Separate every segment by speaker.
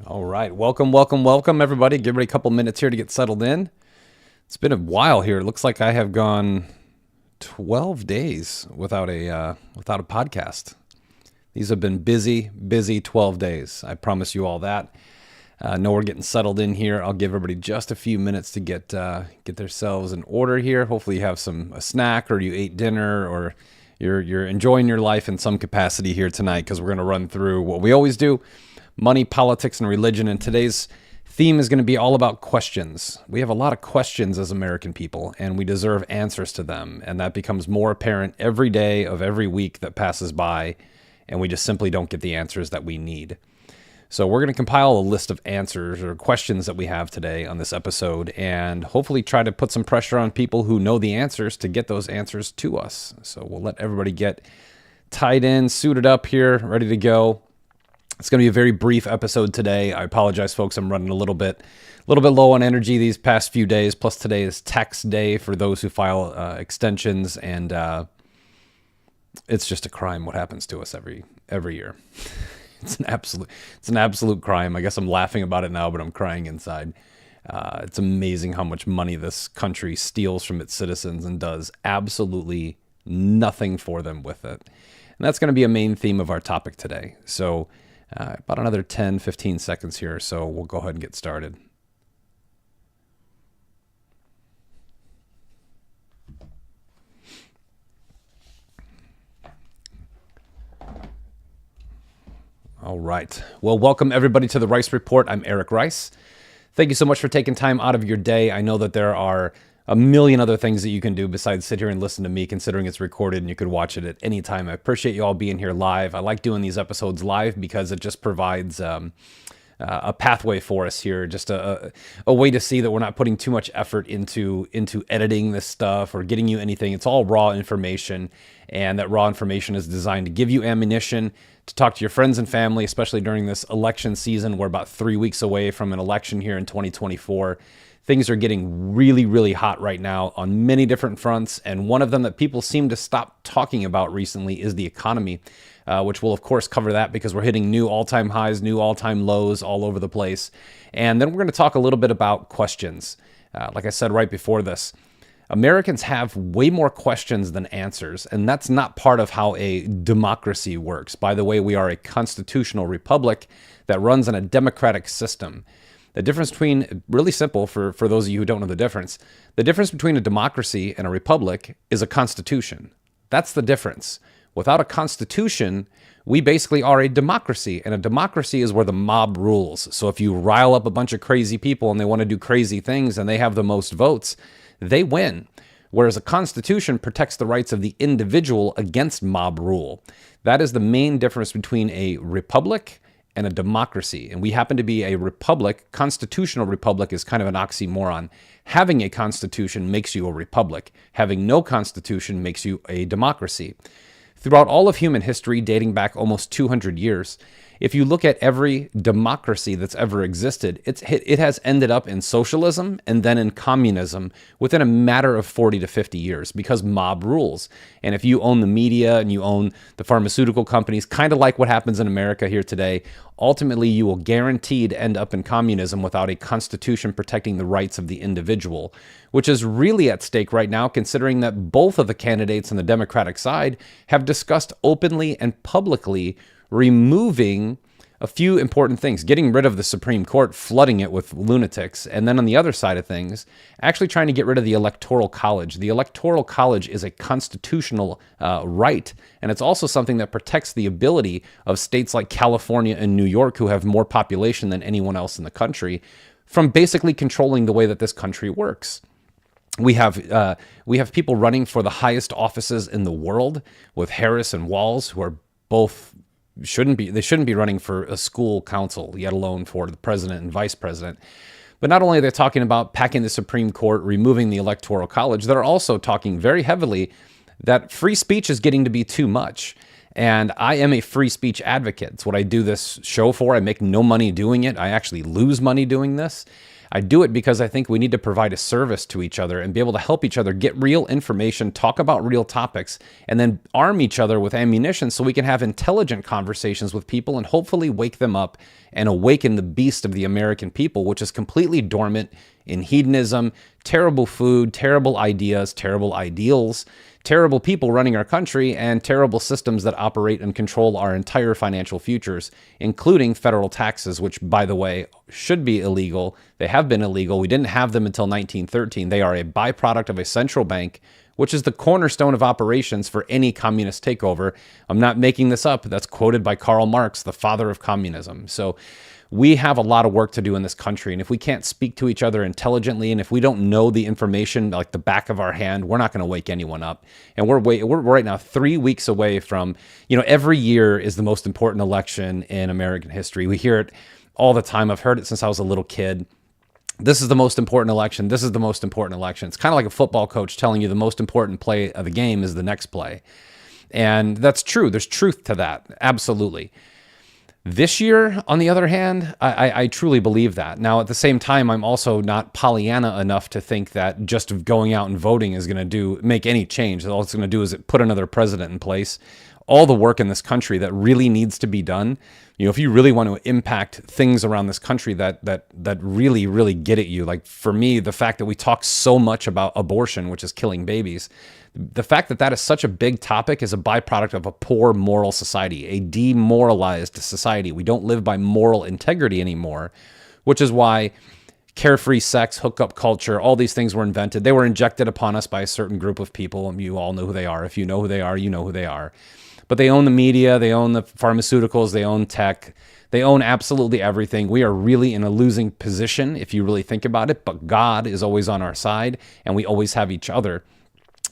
Speaker 1: All right. Welcome, everybody. Give everybody a couple minutes here to get settled in. It's been a while here. It looks like I have gone 12 days without a podcast. These have been busy 12 days. I promise you all that. Know we're getting settled in here. I'll give everybody just a few minutes to get themselves in order here. Hopefully you have a snack, or you ate dinner, or you're enjoying your life in some capacity here tonight, because we're going to run through what we always do: money, politics, and religion. And today's theme is going to be all about questions. We have a lot of questions as American people, and we deserve answers to them. And that becomes more apparent every day of every week that passes by, and we just simply don't get the answers that we need. So we're going to compile a list of answers or questions that we have today on this episode, and hopefully try to put some pressure on people who know the answers to get those answers to us. So we'll let everybody get tied in, suited up here, ready to go. It's going to be a very brief episode today. I apologize, folks. I'm running a little bit low on energy these past few days. Plus, today is tax day for those who file extensions, and it's just a crime what happens to us every year. It's an absolute crime. I guess I'm laughing about it now, but I'm crying inside. It's amazing how much money this country steals from its citizens and does absolutely nothing for them with it. And that's going to be a main theme of our topic today. So about another 10, 15 seconds here, so we'll go ahead and get started. All right. Well, welcome everybody to the Rice Report. I'm Eric Rice. Thank you so much for taking time out of your day. I know that there are a million other things that you can do besides sit here and listen to me, considering it's recorded and you could watch it at any time. I appreciate you all being here live. I like doing these episodes live because it just provides a pathway for us here, just a way to see that we're not putting too much effort into editing this stuff or getting you anything. It's all raw information, and that raw information is designed to give you ammunition to talk to your friends and family, especially during this election season. We're about 3 weeks away from an election here in 2024. Things are getting really, really hot right now on many different fronts, and one of them that people seem to stop talking about recently is the economy, which we'll, of course, cover that because we're hitting new all-time highs, new all-time lows all over the place. And then we're going to talk a little bit about questions. Like I said right before this, Americans have way more questions than answers, and that's not part of how a democracy works. By the way, we are a constitutional republic that runs on a democratic system. The difference between, really simple for those of you who don't know the difference between a democracy and a republic is a constitution. That's the difference. Without a constitution, we basically are a democracy, and a democracy is where the mob rules. So if you rile up a bunch of crazy people and they want to do crazy things and they have the most votes, they win. Whereas a constitution protects the rights of the individual against mob rule. That is the main difference between a republic and a democracy. And we happen to be a republic. Constitutional republic is kind of an oxymoron. Having a constitution makes you a republic. Having no constitution makes you a democracy. Throughout all of human history, dating back almost 200 years, if you look at every democracy that's ever existed, it has ended up in socialism and then in communism within a matter of 40 to 50 years because mob rules. And if you own the media and you own the pharmaceutical companies, kind of like what happens in America here today, ultimately you will guaranteed end up in communism without a constitution protecting the rights of the individual, which is really at stake right now, considering that both of the candidates on the Democratic side have discussed openly and publicly removing a few important things, getting rid of the Supreme Court, flooding it with lunatics, and then on the other side of things, actually trying to get rid of the Electoral College. The Electoral College is a constitutional right, and it's also something that protects the ability of states like California and New York, who have more population than anyone else in the country, from basically controlling the way that this country works. We have people running for the highest offices in the world, with Harris and Walz, who are both shouldn't be running for a school council, yet alone for the president and vice president. But not only are they talking about packing the Supreme Court, removing the Electoral College, they're also talking very heavily that free speech is getting to be too much. And I am a free speech advocate. It's what I do this show for. I make no money doing it. I actually lose money doing this. I do it because I think we need to provide a service to each other and be able to help each other get real information, talk about real topics, and then arm each other with ammunition so we can have intelligent conversations with people and hopefully wake them up and awaken the beast of the American people, which is completely dormant in hedonism, terrible food, terrible ideas, terrible ideals, terrible people running our country, and terrible systems that operate and control our entire financial futures, including federal taxes, which, by the way, should be illegal. They have been illegal. We didn't have them until 1913. They are a byproduct of a central bank, which is the cornerstone of operations for any communist takeover. I'm not making this up. That's quoted by Karl Marx, the father of communism. So we have a lot of work to do in this country. And if we can't speak to each other intelligently, and if we don't know the information like the back of our hand, we're not going to wake anyone up. And we're right now 3 weeks away from, every year is the most important election in American history. We hear it all the time. I've heard it since I was a little kid. This is the most important election. This is the most important election. It's kind of like a football coach telling you the most important play of the game is the next play. And that's true. There's truth to that. Absolutely. This year, on the other hand, I truly believe that. Now, at the same time, I'm also not Pollyanna enough to think that just going out and voting is going to make any change. All it's going to do is put another president in place. All the work in this country that really needs to be done, if you really want to impact things around this country that really, really get at you, like for me, the fact that we talk so much about abortion, which is killing babies, the fact that that is such a big topic is a byproduct of a poor moral society, a demoralized society. We don't live by moral integrity anymore, which is why carefree sex, hookup culture, all these things were invented. They were injected upon us by a certain group of people, and you all know who they are. If you know who they are, you know who they are. But they own the media, they own the pharmaceuticals, they own tech, they own absolutely everything. We are really in a losing position if you really think about it, but God is always on our side, and we always have each other.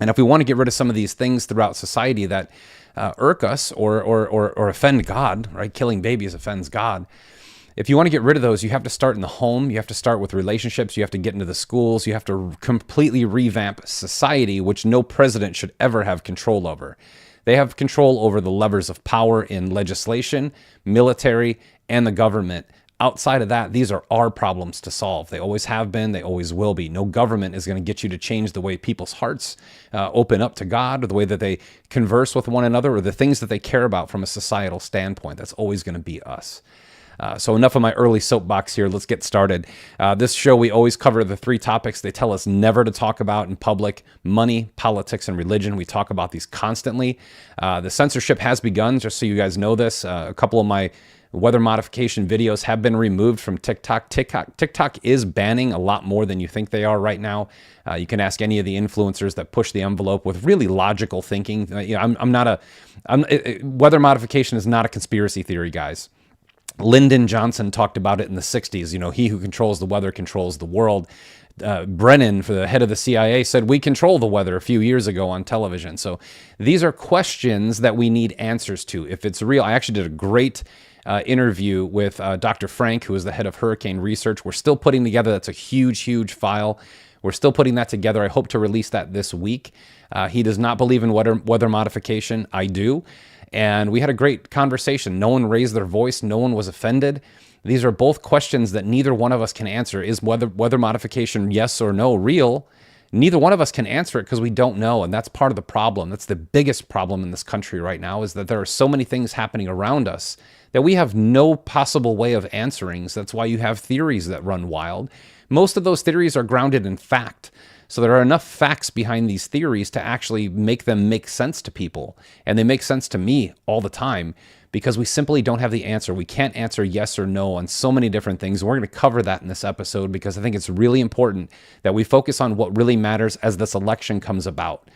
Speaker 1: And if we want to get rid of some of these things throughout society that irk us or offend God, right? Killing babies offends God. If you want to get rid of those, you have to start in the home. You have to start with relationships. You have to get into the schools. You have to completely revamp society, which no president should ever have control over. They have control over the levers of power in legislation, military, and the government. Outside of that, these are our problems to solve. They always have been. They always will be. No government is going to get you to change the way people's hearts open up to God, or the way that they converse with one another, or the things that they care about from a societal standpoint. That's always going to be us. So enough of my early soapbox here. Let's get started. This show, we always cover the three topics they tell us never to talk about in public: money, politics, and religion. We talk about these constantly. The censorship has begun, just so you guys know this. A couple of my weather modification videos have been removed from TikTok. TikTok is banning a lot more than you think they are right now. You can ask any of the influencers that push the envelope with really logical thinking. Weather modification is not a conspiracy theory, guys. Lyndon Johnson talked about it in the 60s. He who controls the weather controls the world. Brennan, for the head of the CIA, said we control the weather a few years ago on television. So these are questions that we need answers to. If it's real, I actually did a great interview with Dr. Frank, who is the head of hurricane research. We're still putting together, that's a huge, huge file. We're still putting that together. I hope to release that this week. He does not believe in weather modification. I do. And we had a great conversation. No one raised their voice. No one was offended. These are both questions that neither one of us can answer. Is weather modification, yes or no, real? Neither one of us can answer it because we don't know. And that's part of the problem. That's the biggest problem in this country right now, is that there are so many things happening around us that we have no possible way of answering. So that's why you have theories that run wild. Most of those theories are grounded in fact. So there are enough facts behind these theories to actually make them make sense to people. And they make sense to me all the time because we simply don't have the answer. We can't answer yes or no on so many different things. And we're going to cover that in this episode because I think it's really important that we focus on what really matters as this election comes about.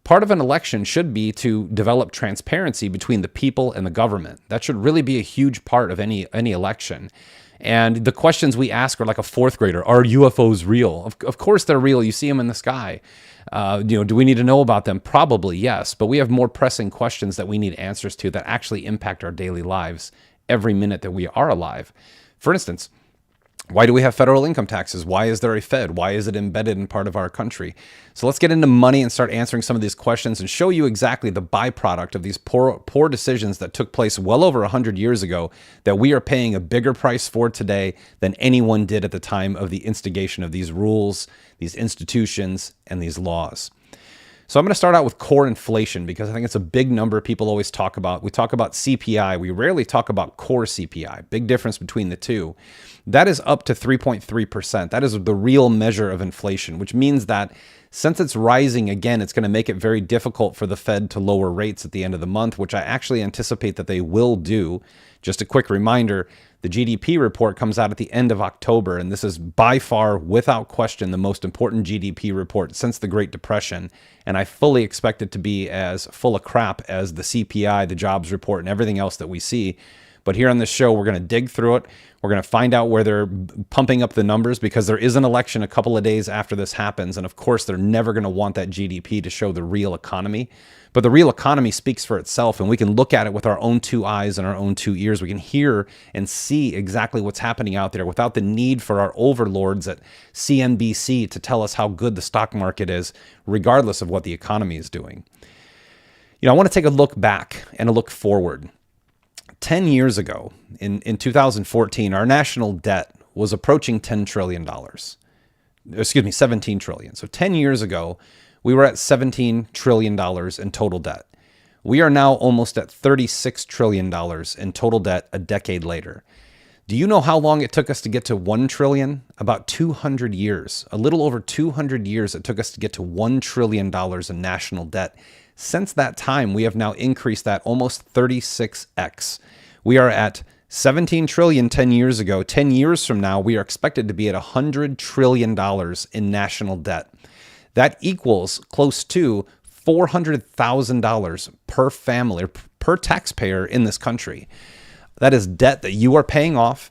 Speaker 1: Part of an election should be to develop transparency between the people and the government. That should really be a huge part of any election. And the questions we ask are like a fourth grader. Are UFOs real? Of course they're real. You see them in the sky. Do we need to know about them? Probably yes. But we have more pressing questions that we need answers to that actually impact our daily lives every minute that we are alive. For instance, Why do we have federal income taxes? Why is there a Fed? Why is it embedded in part of our country? So let's get into money and start answering some of these questions and show you exactly the byproduct of these poor decisions that took place well over 100 years ago that we are paying a bigger price for today than anyone did at the time of the instigation of these rules, these institutions, and these laws. So I'm going to start out with core inflation because I think it's a big number people always talk about. We talk about CPI. We rarely talk about core CPI. Big difference between the two. That is up to 3.3%. That is the real measure of inflation, which means that since it's rising again, it's going to make it very difficult for the Fed to lower rates at the end of the month, which I actually anticipate that they will do. Just a quick reminder, the GDP report comes out at the end of October, and this is by far, without question, the most important GDP report since the Great Depression. And I fully expect it to be as full of crap as the CPI, the jobs report, and everything else that we see. But here on this show, we're going to dig through it. We're going to find out where they're pumping up the numbers because there is an election a couple of days after this happens. And of course, they're never going to want that GDP to show the real economy. But the real economy speaks for itself, and we can look at it with our own two eyes and our own two ears. We can hear and see exactly what's happening out there without the need for our overlords at CNBC to tell us how good the stock market is, regardless of what the economy is doing. I want to take a look back and a look forward. 10 years ago, in 2014, our national debt was approaching $10 trillion. Excuse me, 17 trillion. So 10 years ago, we were at $17 trillion in total debt. We are now almost at $36 trillion in total debt a decade later. Do you know how long it took us to get to 1 trillion? About 200 years. A little over 200 years it took us to get to $1 trillion in national debt. Since that time, we have now increased that almost 36x. We are at 17 trillion 10 years ago. 10 years from now, we are expected to be at $100 trillion in national debt. That equals close to $400,000 per family, per taxpayer in this country. That is debt that you are paying off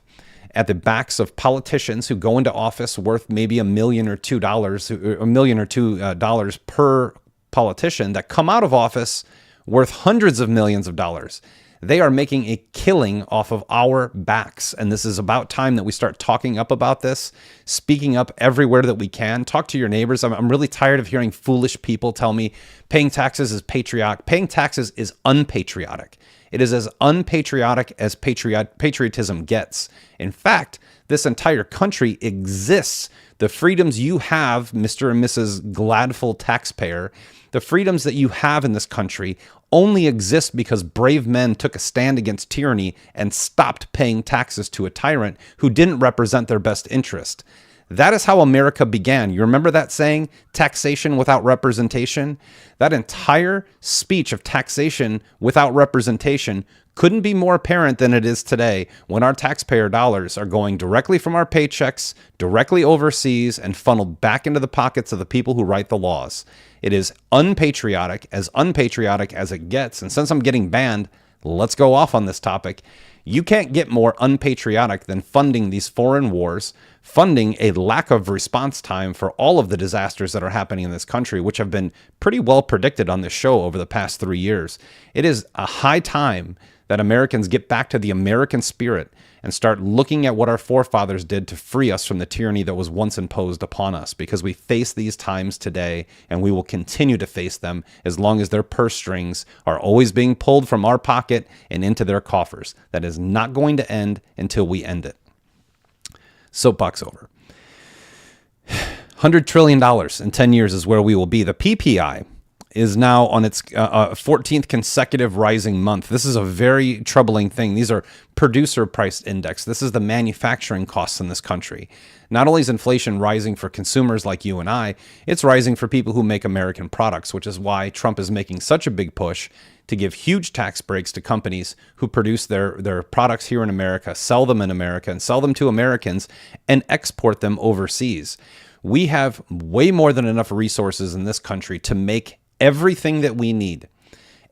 Speaker 1: at the backs of politicians who go into office worth maybe $1 million or $2 dollars per politician that come out of office worth hundreds of millions of dollars. They are making a killing off of our backs. And this is about time that we start talking up about this, speaking up everywhere that we can. Talk to your neighbors. I'm really tired of hearing foolish people tell me paying taxes is patriotic. Paying taxes is unpatriotic. It is as unpatriotic as patriotism gets. In fact, this entire country exists. The freedoms you have, Mr. and Mrs. Gladful taxpayer, the freedoms that you have in this country only exist because brave men took a stand against tyranny and stopped paying taxes to a tyrant who didn't represent their best interest. That is how America began. You remember that saying, taxation without representation? That entire speech of taxation without representation couldn't be more apparent than it is today when our taxpayer dollars are going directly from our paychecks, directly overseas, and funneled back into the pockets of the people who write the laws. It is unpatriotic as it gets. And since I'm getting banned, let's go off on this topic. You can't get more unpatriotic than funding these foreign wars, funding a lack of response time for all of the disasters that are happening in this country, which have been pretty well predicted on this show over the past 3 years. It is a high time that Americans get back to the American spirit and start looking at what our forefathers did to free us from the tyranny that was once imposed upon us, because we face these times today and we will continue to face them as long as their purse strings are always being pulled from our pocket and into their coffers. That is not going to end until we end it. Soapbox over. $100 trillion in 10 years is where we will be. The PPI is now on its 14th consecutive rising month. This is a very troubling thing. These are producer price index. This is the manufacturing costs in this country. Not only is inflation rising for consumers like you and I, it's rising for people who make American products, which is why Trump is making such a big push to give huge tax breaks to companies who produce their products here in America, sell them in America, and sell them to Americans and export them overseas. We have way more than enough resources in this country to make everything that we need.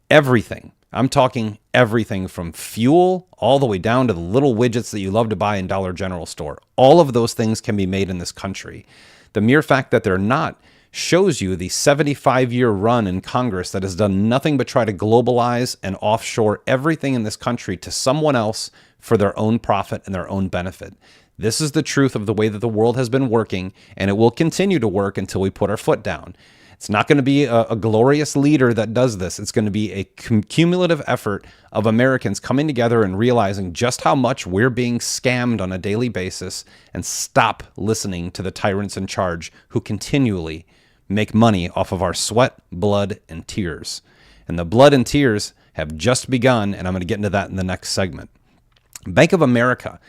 Speaker 1: Everything. I'm talking everything from fuel all the way down to the little widgets that you love to buy in Dollar General store. All of those things can be made in this country. The mere fact that they're not shows you the 75-year run in Congress that has done nothing but try to globalize and offshore everything in this country to someone else for their own profit and their own benefit. This is the truth of the way that the world has been working, and it will continue to work until we put our foot down. It's not going to be a glorious leader that does this. It's going to be a cumulative effort of Americans coming together and realizing just how much we're being scammed on a daily basis, and stop listening to the tyrants in charge who continually make money off of our sweat, blood, and tears. And the blood and tears have just begun, and I'm going to get into that in the next segment. Bank of America.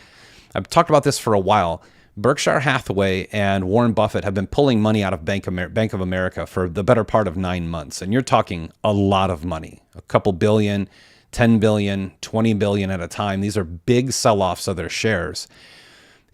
Speaker 1: I've talked about this for a while. Berkshire Hathaway and Warren Buffett have been pulling money out of Bank of America for the better part of 9 months. And you're talking a lot of money, a couple billion, 10 billion, 20 billion at a time. These are big sell-offs of their shares.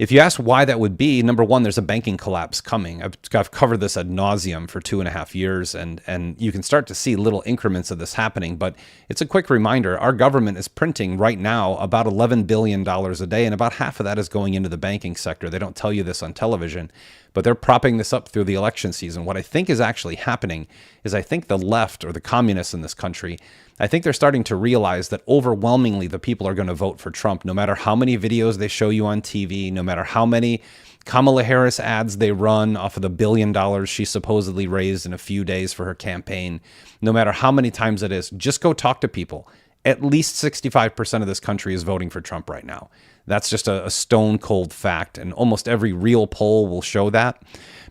Speaker 1: If you ask why that would be, number one, there's a banking collapse coming. I've covered this ad nauseum for 2.5 years, and you can start to see little increments of this happening. But it's a quick reminder, our government is printing right now about $11 billion a day, and about half of that is going into the banking sector. They don't tell you this on television, but they're propping this up through the election season. What I think is actually happening is I think the left, or the communists in this country, I think they're starting to realize that overwhelmingly the people are going to vote for Trump, no matter how many videos they show you on TV, no matter how many Kamala Harris ads they run off of the $1 billion she supposedly raised in a few days for her campaign, no matter how many times it is. Just go talk to people. At least 65% of this country is voting for Trump right now. That's just a stone cold fact, and almost every real poll will show that.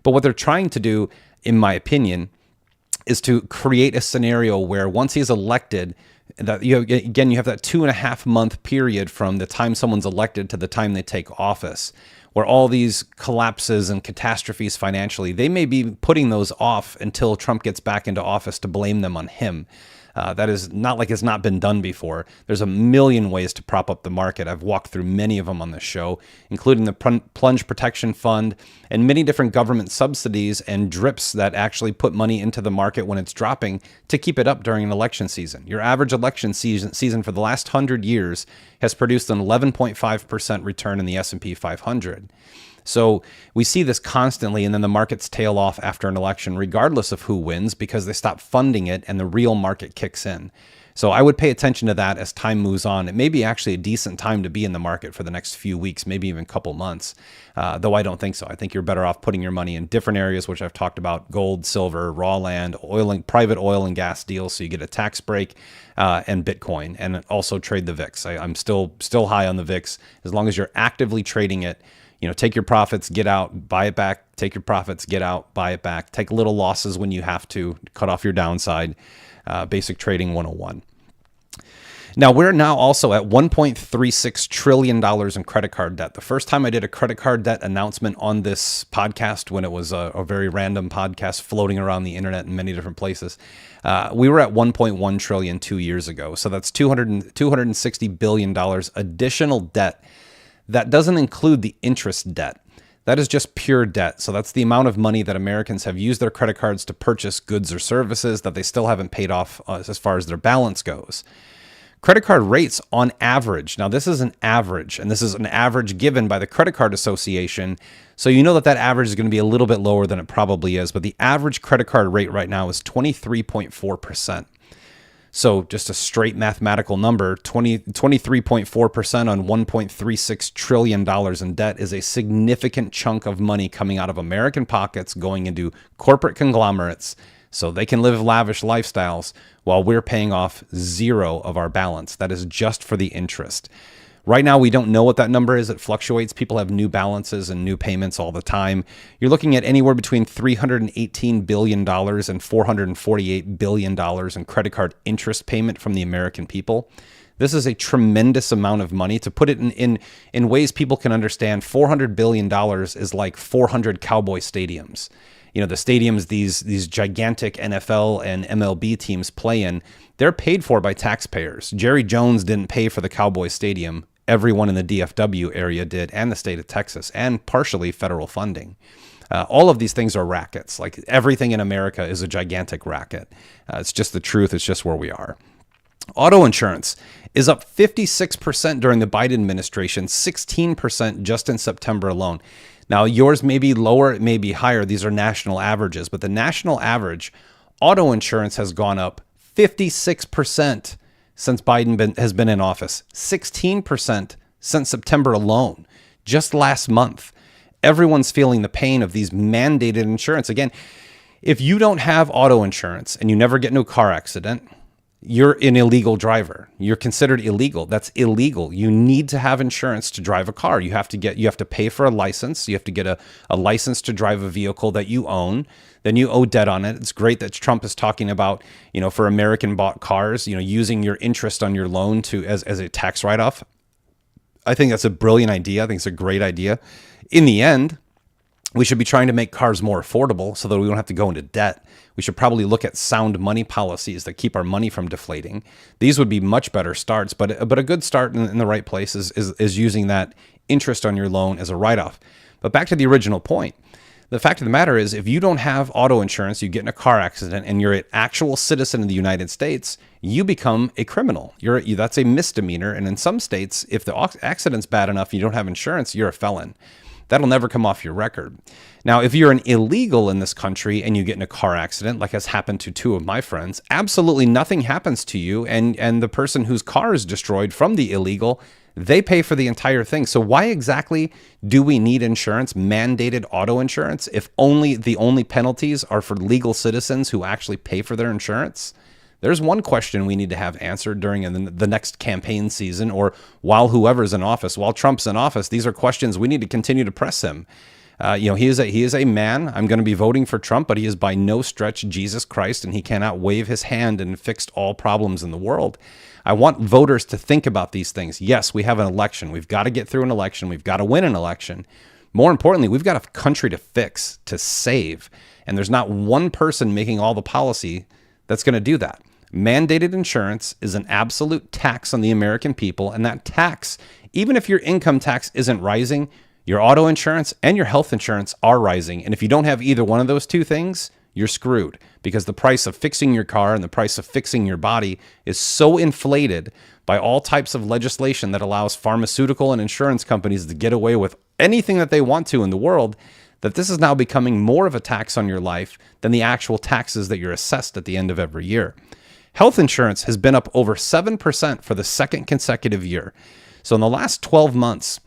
Speaker 1: But what they're trying to do, in my opinion, is to create a scenario where once he's elected, that you have that 2.5 month period from the time someone's elected to the time they take office, where all these collapses and catastrophes financially, they may be putting those off until Trump gets back into office to blame them on him. That is not like it's not been done before. There's a million ways to prop up the market. I've walked through many of them on this show, including the Plunge Protection Fund and many different government subsidies and drips that actually put money into the market when it's dropping to keep it up during an election season. Your average election season for the last 100 years has produced an 11.5% return in the S&P 500. So we see this constantly, and then the markets tail off after an election, regardless of who wins, because they stop funding it and the real market kicks in. So I would pay attention to that as time moves on. It may be actually a decent time to be in the market for the next few weeks, maybe even a couple months, though I don't think so. I think you're better off putting your money in different areas, which I've talked about: gold, silver, raw land, private oil and gas deals, so you get a tax break, and Bitcoin, and also trade the VIX. I'm still high on the VIX as long as you're actively trading it. Take your profits, get out, buy it back, take your profits, get out, buy it back, take little losses when you have to, cut off your downside. Basic trading 101. Now, we're now also at $1.36 trillion in credit card debt. The first time I did a credit card debt announcement on this podcast, when it was a very random podcast floating around the internet in many different places, we were at 1.1 trillion 2 years ago. So that's $260 billion additional debt. That doesn't include the interest debt. That is just pure debt. So that's the amount of money that Americans have used their credit cards to purchase goods or services that they still haven't paid off as far as their balance goes. Credit card rates on average. Now, this is an average, and this is an average given by the Credit Card Association. So you know that average is going to be a little bit lower than it probably is, but the average credit card rate right now is 23.4%. So just a straight mathematical number, 23.4% on $1.36 trillion in debt is a significant chunk of money coming out of American pockets going into corporate conglomerates so they can live lavish lifestyles while we're paying off zero of our balance. That is just for the interest. Right now, we don't know what that number is. It fluctuates. People have new balances and new payments all the time. You're looking at anywhere between $318 billion and $448 billion in credit card interest payment from the American people. This is a tremendous amount of money. To put it in ways people can understand, $400 billion is like 400 Cowboy stadiums. The stadiums these gigantic NFL and MLB teams play in, they're paid for by taxpayers. Jerry Jones didn't pay for the Cowboy Stadium. Everyone in the DFW area did, and the state of Texas, and partially federal funding. All of these things are rackets. Like everything in America is a gigantic racket. It's just the truth. It's just where we are. Auto insurance is up 56% during the Biden administration, 16% just in September alone. Now, yours may be lower, it may be higher. These are national averages, but the national average, auto insurance has gone up 56% since Biden has been in office, 16% since September alone. just last month. Everyone's feeling the pain of these mandated insurance. Again, if you don't have auto insurance and you never get into a car accident, you're an illegal driver. You're considered illegal. That's illegal. You need to have insurance to drive a car. You have to pay for a license. You have to get a license to drive a vehicle that you own. Then you owe debt on it. It's great that Trump is talking about, for American bought cars, using your interest on your loan as a tax write-off. I think that's a brilliant idea. I think it's a great idea. In the end, we should be trying to make cars more affordable so that we don't have to go into debt. We should probably look at sound money policies that keep our money from deflating. These would be much better starts, but a good start in the right place is using that interest on your loan as a write-off. But back to the original point. The fact of the matter is, if you don't have auto insurance, you get in a car accident, and you're an actual citizen of the United States, you become a criminal. That's a misdemeanor. And in some states, if the accident's bad enough and you don't have insurance, you're a felon. That'll never come off your record. Now, if you're an illegal in this country and you get in a car accident, like has happened to two of my friends, absolutely nothing happens to you. And the person whose car is destroyed from the illegal, they pay for the entire thing. So why exactly do we need insurance, mandated auto insurance, if the only penalties are for legal citizens who actually pay for their insurance? There's one question we need to have answered during the next campaign season, or while whoever's in office. While Trump's in office, these are questions we need to continue to press him. He is a man. I'm going to be voting for Trump, but he is by no stretch Jesus Christ, and he cannot wave his hand and fix all problems in the world. I want voters to think about these things. Yes, we have an election. We've got to get through an election. We've got to win an election. More importantly, we've got a country to fix, to save, and there's not one person making all the policy that's going to do that. Mandated insurance is an absolute tax on the American people, and that tax, even if your income tax isn't rising, your auto insurance and your health insurance are rising. And if you don't have either one of those two things, you're screwed, because the price of fixing your car and the price of fixing your body is so inflated by all types of legislation that allows pharmaceutical and insurance companies to get away with anything that they want to in the world, that this is now becoming more of a tax on your life than the actual taxes that you're assessed at the end of every year. Health insurance has been up over 7% for the second consecutive year. So in the last 12 months,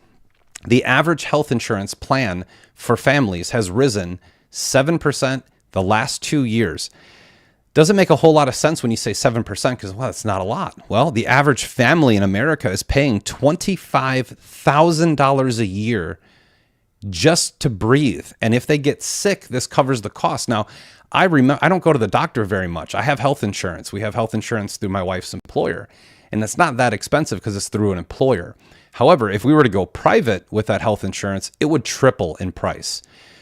Speaker 1: the average health insurance plan for families has risen 7% the last 2 years. Doesn't make a whole lot of sense when you say 7% because, well, that's not a lot. Well, the average family in America is paying $25,000 a year just to breathe. And if they get sick, this covers the cost. Now, I don't go to the doctor very much. I have health insurance. We have health insurance through my wife's employer, and it's not that expensive because it's through an employer. However, if we were to go private with that health insurance, it would triple in price.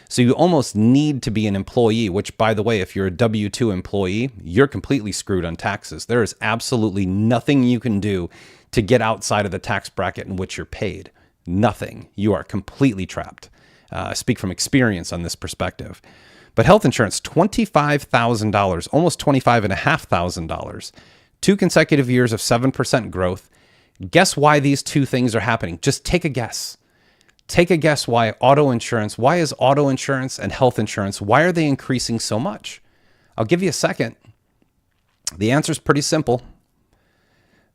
Speaker 1: So you almost need to be an employee, which, by the way, if you're a W-2 employee, you're completely screwed on taxes. There is absolutely nothing you can do to get outside of the tax bracket in which you're paid. Nothing. You are completely trapped. I speak from experience on this perspective. But health insurance, $25,000, almost $25,500, 2 consecutive years of 7% growth. Guess why these two things are happening? Just take a guess. Take a guess why why is auto insurance and health insurance, why are they increasing so much? I'll give you a second. The answer is pretty simple.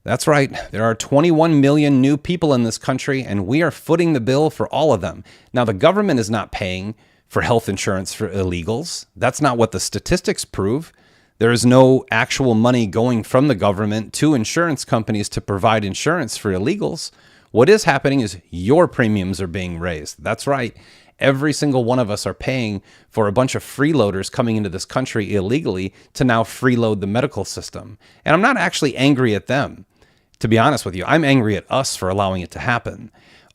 Speaker 1: That's right. There are 21 million new people in this country, and we are footing the bill for all of them. Now, the government is not paying for health insurance for illegals. That's not what the statistics prove. There is no actual money going from the government to insurance companies to provide insurance for illegals. What is happening is your premiums are being raised. That's right. Every single one of us are paying for a bunch of freeloaders coming into this country illegally to now freeload the medical system. And I'm not actually angry at them. To be honest with you, I'm angry at us for allowing it to happen.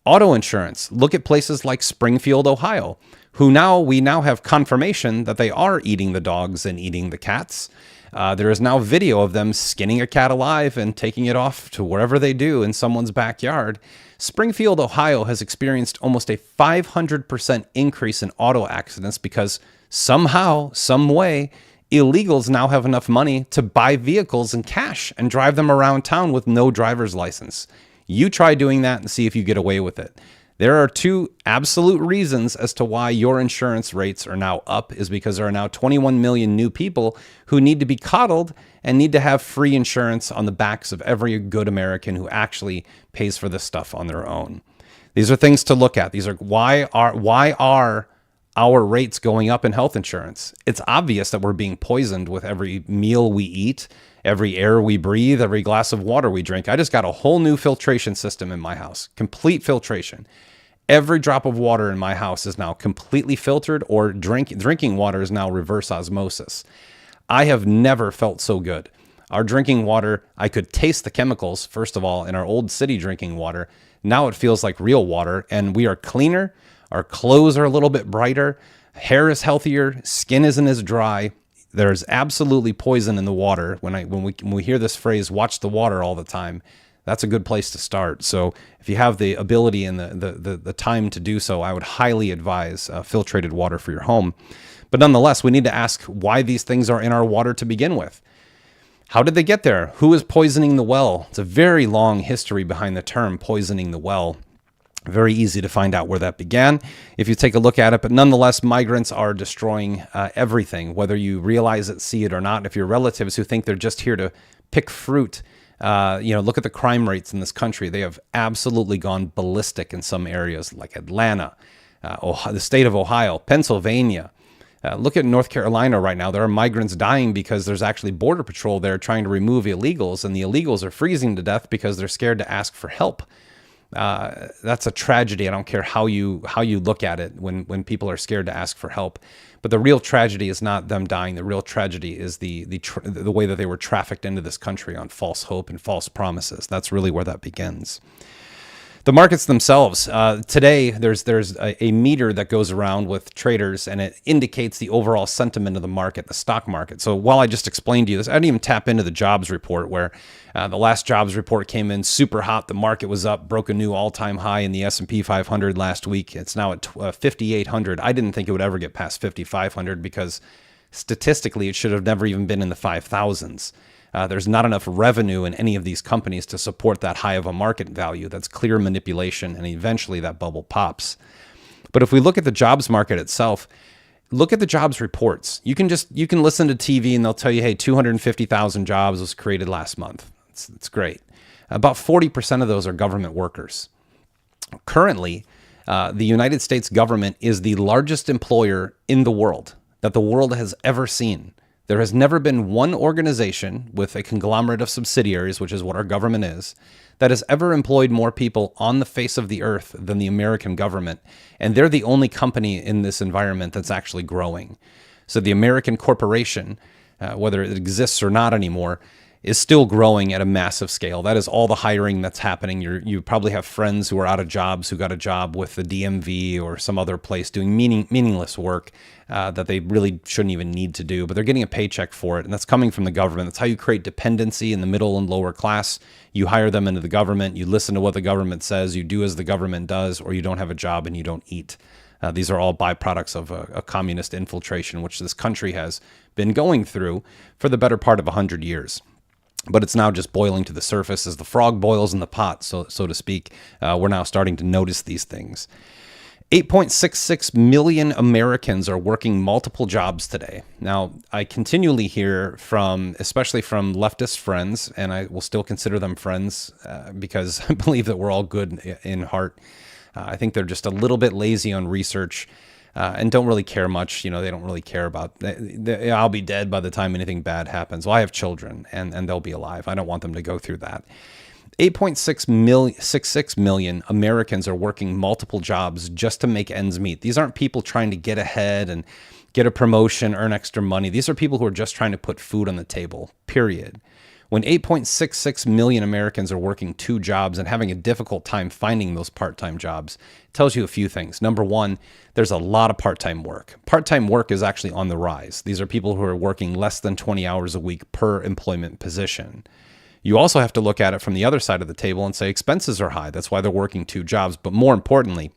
Speaker 1: Auto insurance, look at places like Springfield, Ohio, we now have confirmation that they are eating the dogs and eating the cats. There is now video of them skinning a cat alive and taking it off to wherever they do in someone's backyard. Springfield, Ohio has experienced almost a 500% increase in auto accidents because somehow, some way, illegals now have enough money to buy vehicles in cash and drive them around town with no driver's license. You try doing that and see if you get away with it. There are two absolute reasons as to why your insurance rates are now up, is because there are now 21 million new people who need to be coddled and need to have free insurance on the backs of every good American who actually pays for this stuff on their own. These are things to look at. These are why are our rates going up in health insurance? It's obvious that we're being poisoned with every meal we eat, every air we breathe, every glass of water we drink. I just got a whole new filtration system in my house, complete filtration. Every drop of water in my house is now completely filtered, or drinking water is now reverse osmosis. I have never felt so good. Our drinking water, I could taste the chemicals, first of all, in our old city drinking water. Now it feels like real water, and we are cleaner. Our clothes are a little bit brighter. Hair is healthier. Skin isn't as dry. There's absolutely poison in the water. When we hear this phrase, watch the water all the time, that's a good place to start. So if you have the ability and the time to do so, I would highly advise filtrated water for your home. But nonetheless, we need to ask why these things are in our water to begin with. How did they get there? Who is poisoning the well? It's a very long history behind the term poisoning the well. Very easy to find out where that began if you take a look at it. But nonetheless, migrants are destroying everything, whether you realize it, see it or not. If your relatives who think they're just here to pick fruit, look at the crime rates in this country. They have absolutely gone ballistic in some areas like Atlanta, the state of Ohio, Pennsylvania. Look at North Carolina right now. There are migrants dying because there's actually Border Patrol there trying to remove illegals, and the illegals are freezing to death because they're scared to ask for help. That's a tragedy. I don't care how you look at it when people are scared to ask for help. But the real tragedy is not them dying. The real tragedy is the way that they were trafficked into this country on false hope and false promises. That's really where that begins. The markets themselves, today there's a meter that goes around with traders, and it indicates the overall sentiment of the market, the stock market. So while I just explained to you this, I didn't even tap into the jobs report, where the last jobs report came in super hot. The market was up, broke a new all-time high in the S&P 500 last week. It's now at 5,800. I didn't think it would ever get past 5,500 because statistically it should have never even been in the 5,000s. There's not enough revenue in any of these companies to support that high of a market value. That's clear manipulation, and eventually that bubble pops. But if we look at the jobs market itself, look at the jobs reports. You can listen to TV and they'll tell you, hey, 250,000 jobs was created last month. It's great. About 40% of those are government workers. Currently, the United States government is the largest employer in the world that the world has ever seen. There has never been one organization with a conglomerate of subsidiaries, which is what our government is, that has ever employed more people on the face of the earth than the American government. And they're the only company in this environment that's actually growing. So the American corporation, whether it exists or not anymore, is still growing at a massive scale. That is all the hiring that's happening. You probably have friends who are out of jobs who got a job with the DMV or some other place doing meaningless work that they really shouldn't even need to do, but they're getting a paycheck for it, and that's coming from the government. That's how you create dependency in the middle and lower class. You hire them into the government, you listen to what the government says, you do as the government does, or you don't have a job and you don't eat. These are all byproducts of a communist infiltration, which this country has been going through for the better part of 100 years. But it's now just boiling to the surface as the frog boils in the pot, so to speak. We're now starting to notice these things. 8.66 million Americans are working multiple jobs today. Now, I continually hear especially from leftist friends, and I will still consider them friends because I believe that we're all good in heart. I think they're just a little bit lazy on research and don't really care much. They don't really care about, I'll be dead by the time anything bad happens. Well, I have children and they'll be alive. I don't want them to go through that. 8.66 million Americans are working multiple jobs just to make ends meet. These aren't people trying to get ahead and get a promotion, earn extra money. These are people who are just trying to put food on the table, period. When 8.66 million Americans are working two jobs and having a difficult time finding those part-time jobs, it tells you a few things. Number one, there's a lot of part-time work. Part-time work is actually on the rise. These are people who are working less than 20 hours a week per employment position. You also have to look at it from the other side of the table and say expenses are high. That's why they're working two jobs. But more importantly,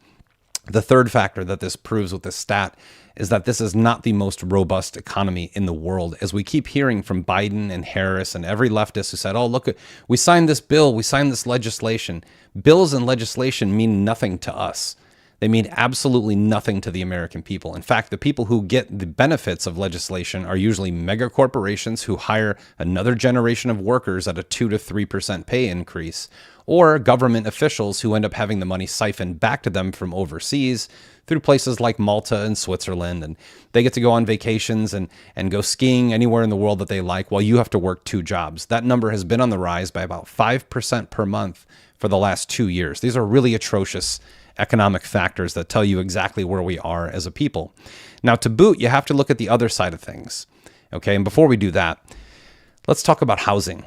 Speaker 1: the third factor that this proves with this stat is that this is not the most robust economy in the world. As we keep hearing from Biden and Harris and every leftist who said, oh, look, we signed this bill, we signed this legislation. Bills and legislation mean nothing to us. They mean absolutely nothing to the American people. In fact, the people who get the benefits of legislation are usually mega corporations who hire another generation of workers at a 2 to 3% pay increase, or government officials who end up having the money siphoned back to them from overseas through places like Malta and Switzerland. And they get to go on vacations and go skiing anywhere in the world that they like while you have to work 2 jobs. That number has been on the rise by about 5% per month for the last 2 years. These are really atrocious economic factors that tell you exactly where we are as a people. Now, to boot, you have to look at the other side of things. Okay, and before we do that, let's talk about housing.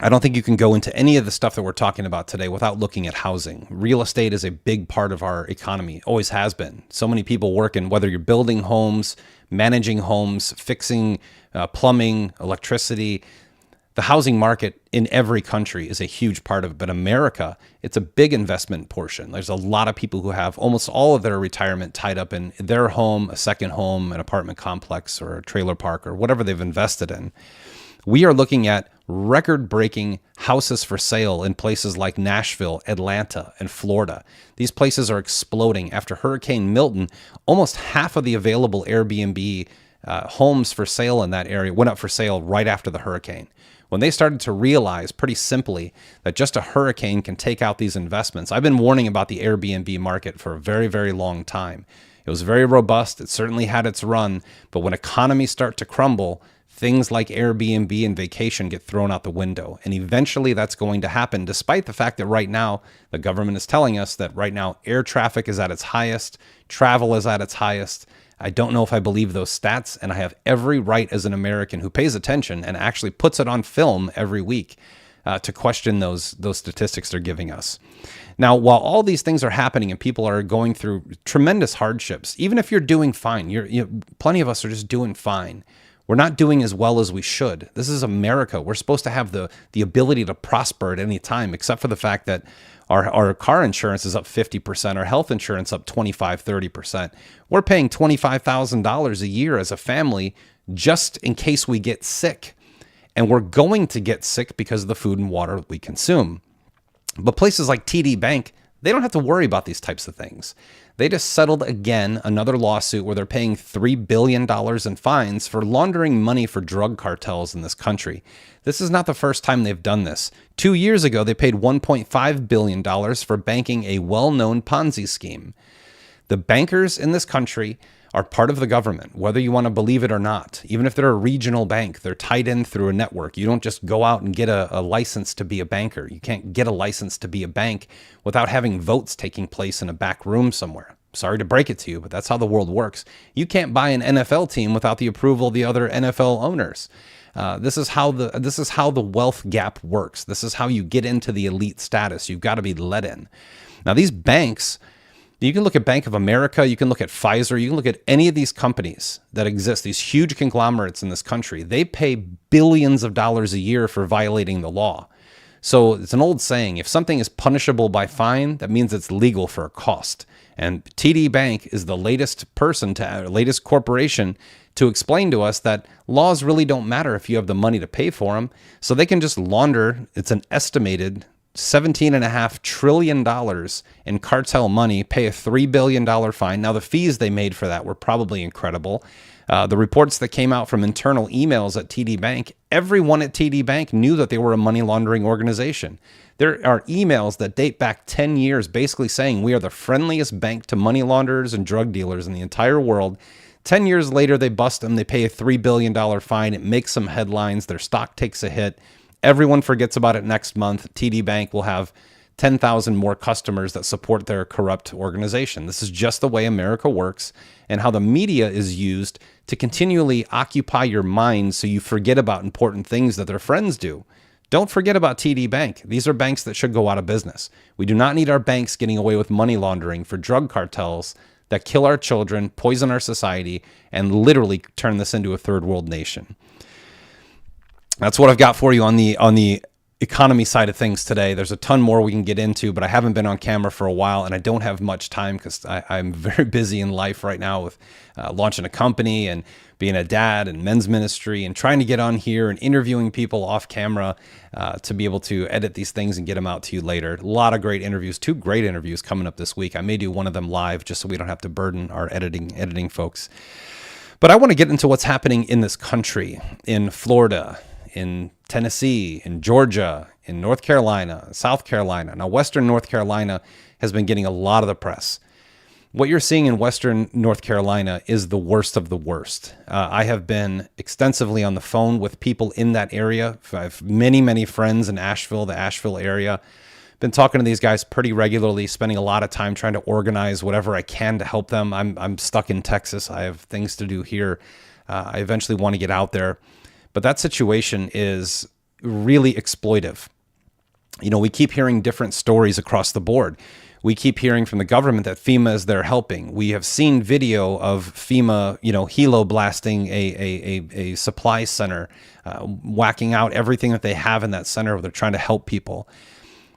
Speaker 1: I don't think you can go into any of the stuff that we're talking about today without looking at housing. Real estate is a big part of our economy, always has been. So many people work in, whether you're building homes, managing homes, fixing plumbing, electricity. The housing market in every country is a huge part of it, but America, it's a big investment portion. There's a lot of people who have almost all of their retirement tied up in their home, a second home, an apartment complex, or a trailer park, or whatever they've invested in. We are looking at record-breaking houses for sale in places like Nashville, Atlanta, and Florida. These places are exploding. After Hurricane Milton, almost half of the available Airbnb homes for sale in that area went up for sale right after the hurricane. When they started to realize pretty simply that just a hurricane can take out these investments. I've been warning about the Airbnb market for a very, very long time. It was very robust. It certainly had its run. But when economies start to crumble, things like Airbnb and vacation get thrown out the window. And eventually that's going to happen, despite the fact that right now the government is telling us that right now air traffic is at its highest, travel is at its highest. I don't know if I believe those stats, and I have every right as an American who pays attention and actually puts it on film every week to question those statistics they're giving us. Now, while all these things are happening and people are going through tremendous hardships, even if you're doing fine, plenty of us are just doing fine. We're not doing as well as we should. This is America. We're supposed to have the ability to prosper at any time, except for the fact that our car insurance is up 50%, our health insurance up 25, 30%. We're paying $25,000 a year as a family just in case we get sick. And we're going to get sick because of the food and water we consume. But places like TD Bank, they don't have to worry about these types of things. They just settled again another lawsuit where they're paying $3 billion in fines for laundering money for drug cartels in this country. This is not the first time they've done this. 2 years ago, they paid $1.5 billion for banking a well-known Ponzi scheme. The bankers in this country are part of the government, whether you want to believe it or not. Even if they're a regional bank, they're tied in through a network. You don't just go out and get a license to be a banker. You can't get a license to be a bank without having votes taking place in a back room somewhere. Sorry to break it to you, but that's how the world works. You can't buy an NFL team without the approval of the other NFL owners. This is how the wealth gap works. This is how you get into the elite status. You've got to be let in. Now, these banks, you can look at Bank of America, you can look at Pfizer, you can look at any of these companies that exist, these huge conglomerates in this country. They pay billions of dollars a year for violating the law. So it's an old saying, if something is punishable by fine, that means it's legal for a cost. And TD Bank is the latest corporation to explain to us that laws really don't matter if you have the money to pay for them. So they can just launder, it's an estimated $17.5 trillion in cartel money, pay a $3 billion fine. Now, the fees they made for that were probably incredible. The reports that came out from internal emails at TD Bank, everyone at TD Bank knew that they were a money laundering organization. There are emails that date back 10 years basically saying we are the friendliest bank to money launderers and drug dealers in the entire world. 10 years later, they bust them. They pay a $3 billion fine. It makes some headlines. Their stock takes a hit. Everyone forgets about it next month. TD Bank will have 10,000 more customers that support their corrupt organization. This is just the way America works and how the media is used to continually occupy your mind so you forget about important things that their friends do. Don't forget about TD Bank. These are banks that should go out of business. We do not need our banks getting away with money laundering for drug cartels that kill our children, poison our society, and literally turn this into a third world nation. That's what I've got for you on the economy side of things today. There's a ton more we can get into, but I haven't been on camera for a while, and I don't have much time because I'm very busy in life right now with launching a company and being a dad and men's ministry and trying to get on here and interviewing people off camera to be able to edit these things and get them out to you later. A lot of great interviews, 2 great interviews coming up this week. I may do one of them live just so we don't have to burden our editing folks. But I want to get into what's happening in this country, in Florida, in Tennessee, in Georgia, in North Carolina, South Carolina. Now, Western North Carolina has been getting a lot of the press. What you're seeing in Western North Carolina is the worst of the worst. I have been extensively on the phone with people in that area. I have many, many friends in Asheville, the Asheville area. Been talking to these guys pretty regularly, spending a lot of time trying to organize whatever I can to help them. I'm stuck in Texas. I have things to do here. I eventually want to get out there. But that situation is really exploitive. You know, we keep hearing different stories across the board. We keep hearing from the government that FEMA is there helping. We have seen video of FEMA, helo blasting a supply center, whacking out everything that they have in that center where they're trying to help people.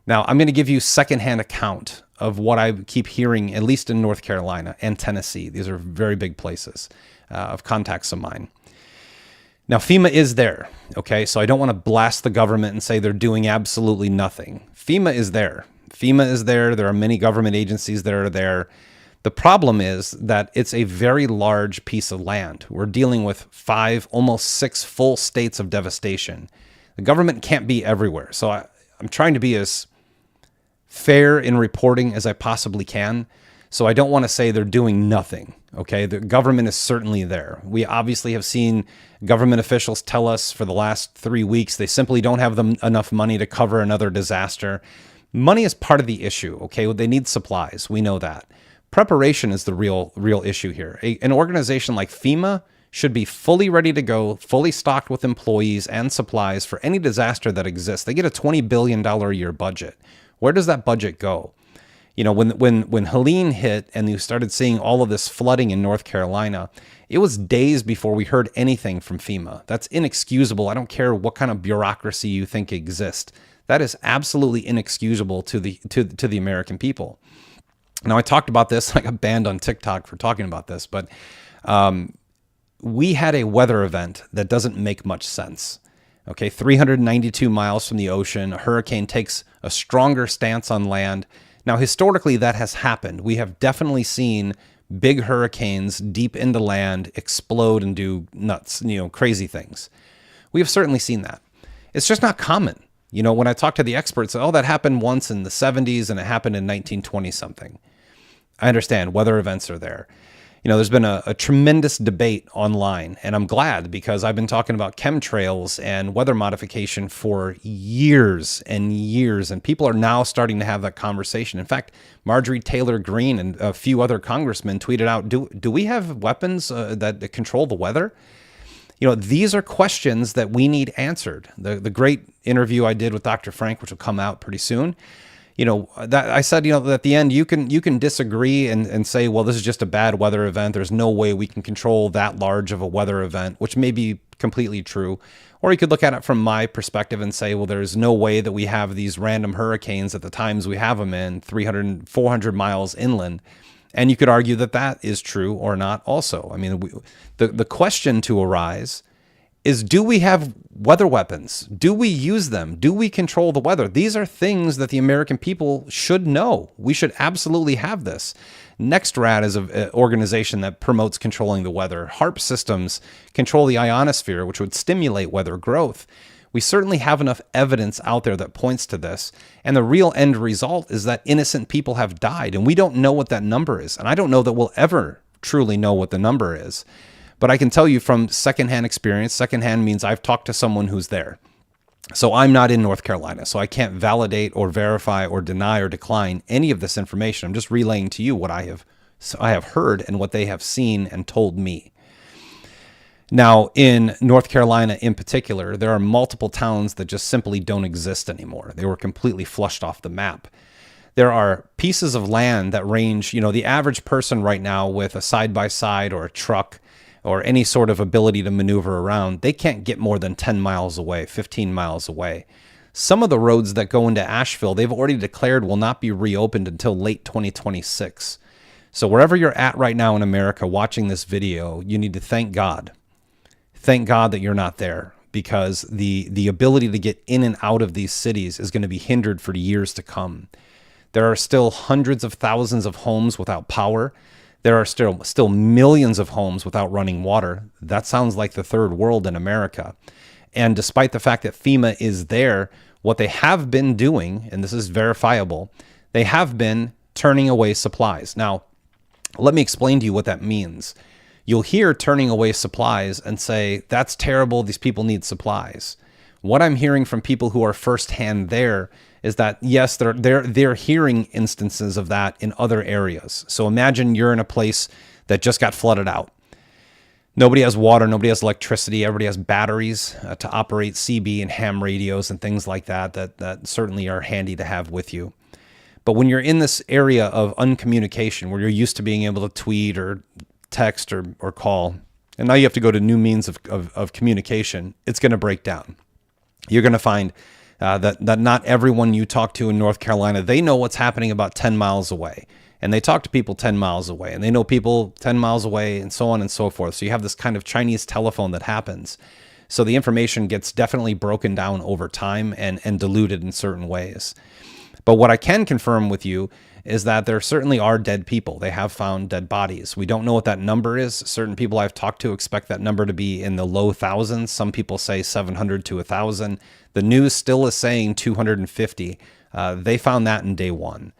Speaker 1: Now, I'm going to give you secondhand account of what I keep hearing, at least in North Carolina and Tennessee. These are very big places of contacts of mine. Now, FEMA is there, okay? So I don't want to blast the government and say they're doing absolutely nothing. FEMA is there. FEMA is there. There are many government agencies that are there. The problem is that it's a very large piece of land. We're dealing with 5, almost 6 full states of devastation. The government can't be everywhere. So I'm trying to be as fair in reporting as I possibly can. So I don't want to say they're doing nothing, okay? The government is certainly there. We obviously have seen government officials tell us for the last 3 weeks they simply don't have enough money to cover another disaster. Money is part of the issue, okay? Well, they need supplies. We know that. Preparation is the real issue here. An organization like FEMA should be fully ready to go, fully stocked with employees and supplies for any disaster that exists. They get a $20 billion a year budget. Where does that budget go? You know, when Helene hit and you started seeing all of this flooding in North Carolina, it was days before we heard anything from FEMA. That's inexcusable. I don't care what kind of bureaucracy you think exists. That is absolutely inexcusable to the American people. Now, I talked about this, I got banned on TikTok for talking about this, but we had a weather event that doesn't make much sense. Okay, 392 miles from the ocean, a hurricane takes a stronger stance on land. Now, historically, that has happened. We have definitely seen big hurricanes deep into land explode and do nuts, crazy things. We have certainly seen that. It's just not common. When I talk to the experts, that happened once in the 70s and it happened in 1920 something. I understand weather events are there. There's been a tremendous debate online, and I'm glad because I've been talking about chemtrails and weather modification for years and years, and people are now starting to have that conversation. In fact, Marjorie Taylor Greene and a few other congressmen tweeted out, do we have weapons that control the weather? These are questions that we need answered. The great interview I did with Dr. Frank, which will come out pretty soon, that I said, at the end, you can disagree and say, well, this is just a bad weather event. There's no way we can control that large of a weather event, which may be completely true. Or you could look at it from my perspective and say, well, there's no way that we have these random hurricanes at the times we have them in 300, 400 miles inland. And you could argue that that is true or not also. I mean, the question to arise is, do we have weather weapons? Do we use them? Do we control the weather? These are things that the American people should know. We should absolutely have this. NextRad is an organization that promotes controlling the weather. HARP systems control the ionosphere, which would stimulate weather growth. We certainly have enough evidence out there that points to this. And the real end result is that innocent people have died, and we don't know what that number is. And I don't know that we'll ever truly know what the number is. But I can tell you from secondhand experience, secondhand means I've talked to someone who's there. So I'm not in North Carolina, so I can't validate or verify or deny or decline any of this information. I'm just relaying to you what I have heard and what they have seen and told me. Now, in North Carolina in particular, there are multiple towns that just simply don't exist anymore. They were completely flushed off the map. There are pieces of land that range, the average person right now with a side-by-side or a truck or any sort of ability to maneuver around, they can't get more than 10 miles away, 15 miles away. Some of the roads that go into Asheville, they've already declared will not be reopened until late 2026. So wherever you're at right now in America watching this video, you need to thank God. Thank God that you're not there, because the ability to get in and out of these cities is going to be hindered for years to come. There are still hundreds of thousands of homes without power. There are still millions of homes without running water. That sounds like the third world in America. And despite the fact that FEMA is there, what they have been doing, and this is verifiable, they have been turning away supplies. Now, let me explain to you what that means. You'll hear turning away supplies and say, that's terrible, these people need supplies. What I'm hearing from people who are firsthand there is that, yes, they're hearing instances of that in other areas. So imagine you're in a place that just got flooded out. Nobody has water, nobody has electricity, everybody has batteries to operate CB and ham radios and things like that certainly are handy to have with you. But when you're in this area of uncommunication, where you're used to being able to tweet or text or call, and now you have to go to new means of communication, it's going to break down. You're going to find that not everyone you talk to in North Carolina, they know what's happening about 10 miles away. And they talk to people 10 miles away, and they know people 10 miles away, and so on and so forth. So you have this kind of Chinese telephone that happens. So the information gets definitely broken down over time and diluted in certain ways. But what I can confirm with you is that there certainly are dead people. They have found dead bodies. We don't know what that number is. Certain people I've talked to expect that number to be in the low thousands. Some people say 700 to 1,000. The news still is saying 250. They found that in day one.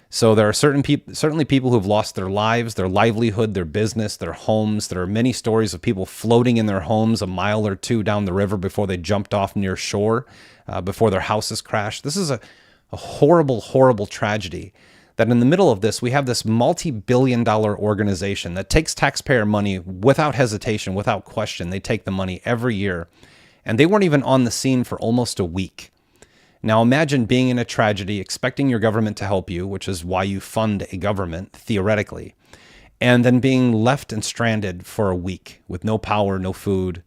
Speaker 1: So there are certainly people who've lost their lives, their livelihood, their business, their homes. There are many stories of people floating in their homes a mile or two down the river before they jumped off near shore, before their houses crashed. This is a horrible, horrible tragedy. That in the middle of this, we have this multi-billion-dollar organization that takes taxpayer money without hesitation, without question. They take the money every year, and they weren't even on the scene for almost a week. Now imagine being in a tragedy, expecting your government to help you, which is why you fund a government, theoretically, and then being left and stranded for a week with no power, no food.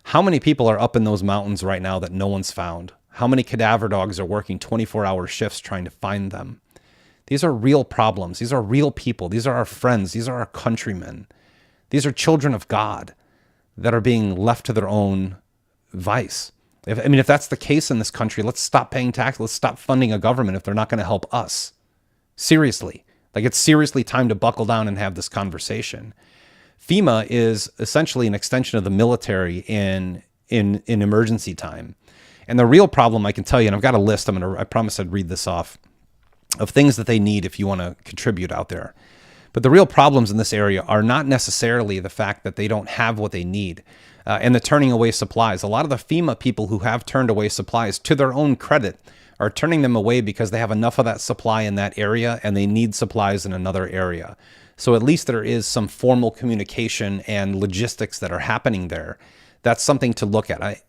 Speaker 1: How many people are up in those mountains right now that no one's found? How many cadaver dogs are working 24-hour shifts trying to find them? These are real problems. These are real people. These are our friends. These are our countrymen. These are children of God that are being left to their own vice. If that's the case in this country, let's stop paying tax. Let's stop funding a government if they're not going to help us. Seriously. Like, it's seriously time to buckle down and have this conversation. FEMA is essentially an extension of the military in emergency time. And the real problem, I can tell you, and I've got a list, I promise I'd read this off, of things that they need if you want to contribute out there. But the real problems in this area are not necessarily the fact that they don't have what they need and the turning away supplies. A lot of the FEMA people who have turned away supplies, to their own credit, are turning them away because they have enough of that supply in that area and they need supplies in another area. So at least there is some formal communication and logistics that are happening there. That's something to look at.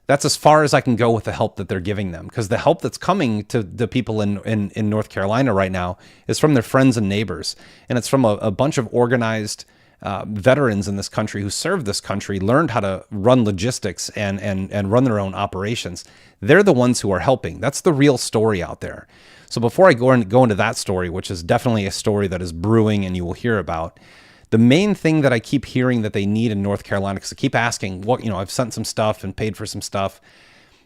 Speaker 1: That's as far as I can go with the help that they're giving them, because the help that's coming to the people in North Carolina right now is from their friends and neighbors. And it's from a bunch of organized veterans in this country who served this country, learned how to run logistics and run their own operations. They're the ones who are helping. That's the real story out there. So before I go into that story, which is definitely a story that is brewing and you will hear about, the main thing that I keep hearing that they need in North Carolina, because I keep asking, I've sent some stuff and paid for some stuff.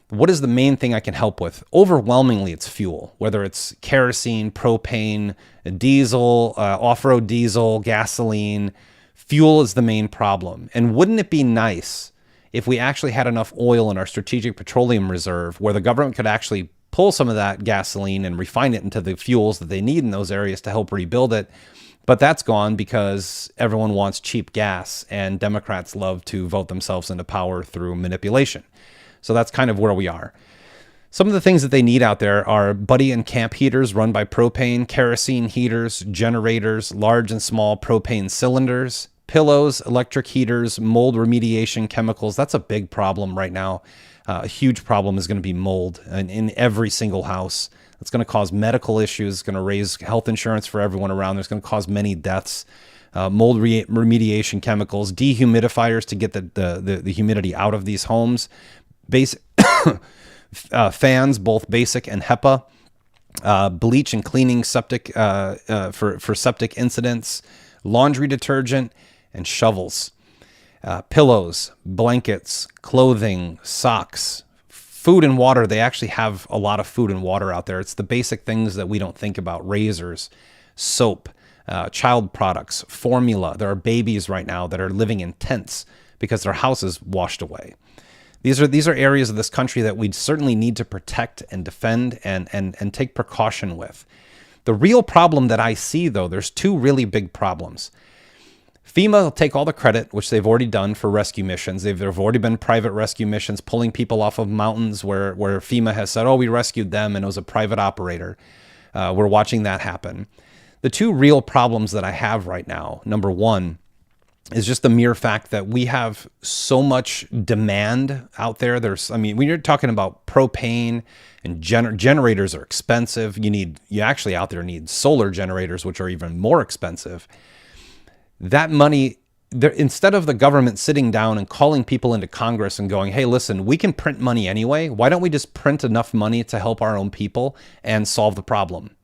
Speaker 1: What is the main thing I can help with? Overwhelmingly, it's fuel, whether it's kerosene, propane, diesel, off-road diesel, gasoline. Fuel is the main problem. And wouldn't it be nice if we actually had enough oil in our strategic petroleum reserve where the government could actually pull some of that gasoline and refine it into the fuels that they need in those areas to help rebuild it? But that's gone because everyone wants cheap gas, and Democrats love to vote themselves into power through manipulation. So that's kind of where we are. Some of the things that they need out there are buddy and camp heaters run by propane, kerosene heaters, generators, large and small propane cylinders, pillows, electric heaters, mold remediation chemicals. That's a big problem right now. A huge problem is going to be mold in every single house. It's going to cause medical issues. It's going to raise health insurance for everyone around. There's going to cause many deaths. Mold remediation chemicals, dehumidifiers to get the humidity out of these homes. fans, both basic and HEPA, bleach and cleaning septic for septic incidents, laundry detergent, and shovels, pillows, blankets, clothing, socks, food and water. They actually have a lot of food and water out there. It's the basic things that we don't think about: razors, soap, child products, formula. There are babies right now that are living in tents because their house is washed away. These are areas of this country that we certainly need to protect and defend and take precaution with. The real problem that I see, though, there's two really big problems. FEMA will take all the credit, which they've already done for rescue missions. There have already been private rescue missions pulling people off of mountains where FEMA has said, oh, we rescued them, and it was a private operator. We're watching that happen. The two real problems that I have right now, number one, is just the mere fact that we have so much demand out there. When you're talking about propane and generators are expensive. You actually out there need solar generators, which are even more expensive. That money, instead of the government sitting down and calling people into Congress and going, hey, listen, we can print money anyway. Why don't we just print enough money to help our own people and solve the problem?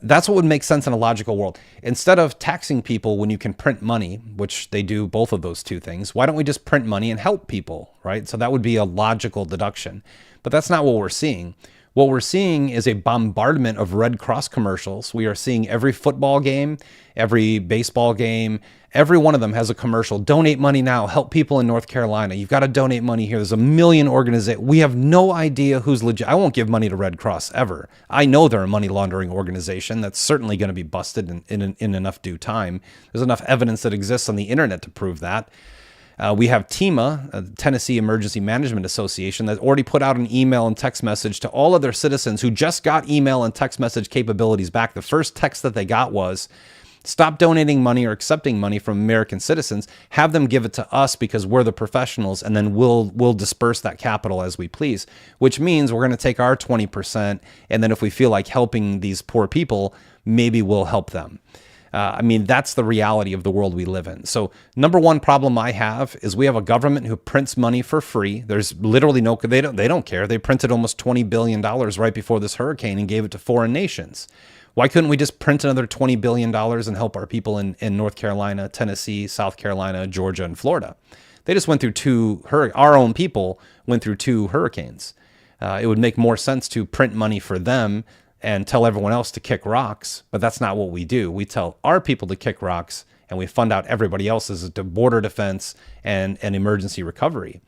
Speaker 1: That's what would make sense in a logical world. Instead of taxing people when you can print money, which they do both of those two things, why don't we just print money and help people, right? So that would be a logical deduction. But that's not what we're seeing. What we're seeing is a bombardment of Red Cross commercials. We are seeing every football game, every baseball game, every one of them has a commercial. Donate money now. Help people in North Carolina. You've got to donate money here. There's a million organizations. We have no idea who's legit. I won't give money to Red Cross ever. I know they're a money laundering organization that's certainly going to be busted in enough due time. There's enough evidence that exists on the internet to prove that. We have TEMA, Tennessee Emergency Management Association, that already put out an email and text message to all of their citizens who just got email and text message capabilities back. The first text that they got was, stop donating money or accepting money from American citizens. Have them give it to us because we're the professionals, and then we'll disperse that capital as we please, which means we're going to take our 20%, and then if we feel like helping these poor people, maybe we'll help them. That's the reality of the world we live in. So number one problem I have is we have a government who prints money for free. There's literally they don't care. They printed almost $20 billion right before this hurricane and gave it to foreign nations. Why couldn't we just print another $20 billion and help our people in North Carolina, Tennessee, South Carolina, Georgia, and Florida? They just went through our own people went through two hurricanes. It would make more sense to print money for them and tell everyone else to kick rocks, but that's not what we do. We tell our people to kick rocks, and we fund out everybody else's to border defense and emergency recovery.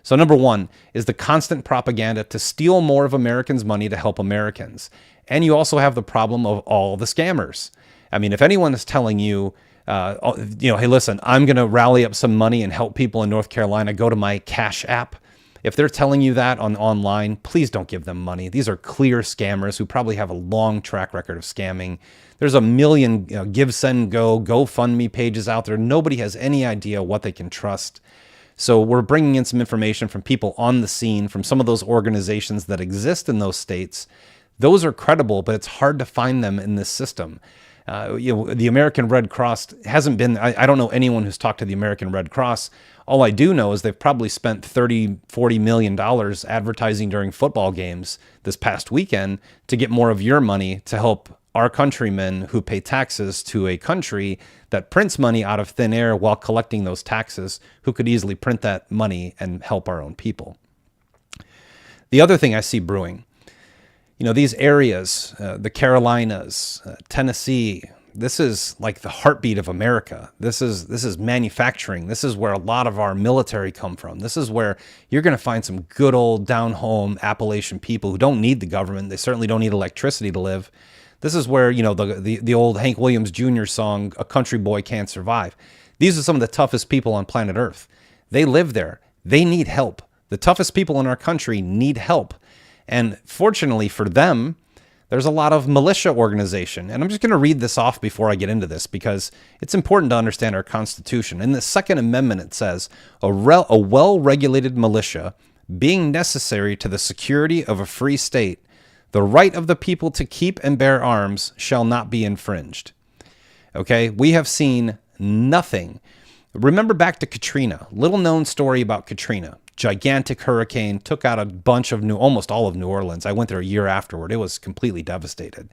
Speaker 1: So number one is the constant propaganda to steal more of Americans' money to help Americans. And you also have the problem of all the scammers. If anyone is telling you, hey, listen, I'm going to rally up some money and help people in North Carolina, go to my Cash App. If they're telling you that online, please don't give them money. These are clear scammers who probably have a long track record of scamming. There's a million Give, Send, Go, GoFundMe pages out there. Nobody has any idea what they can trust. So we're bringing in some information from people on the scene, from some of those organizations that exist in those states. Those are credible, but it's hard to find them in this system. The American Red Cross hasn't been, I don't know anyone who's talked to the American Red Cross. All I do know is they've probably spent $30-40 million advertising during football games this past weekend to get more of your money to help our countrymen who pay taxes to a country that prints money out of thin air while collecting those taxes, who could easily print that money and help our own people. The other thing I see brewing, these areas, the Carolinas, Tennessee, this is like the heartbeat of America. This is manufacturing. This is where a lot of our military come from. This is where you're going to find some good old down-home Appalachian people who don't need the government. They certainly don't need electricity to live. This is where, the old Hank Williams Jr. song, "A Country Boy Can't Survive." These are some of the toughest people on planet Earth. They live there. They need help. The toughest people in our country need help. And fortunately for them, there's a lot of militia organization. And I'm just going to read this off before I get into this because it's important to understand our Constitution. In the Second Amendment, it says, a well-regulated militia being necessary to the security of a free state, the right of the people to keep and bear arms shall not be infringed. Okay, we have seen nothing Remember back to Katrina, little known story about Katrina. Gigantic hurricane, took out a bunch of almost all of New Orleans. I went there a year afterward. It was completely devastated.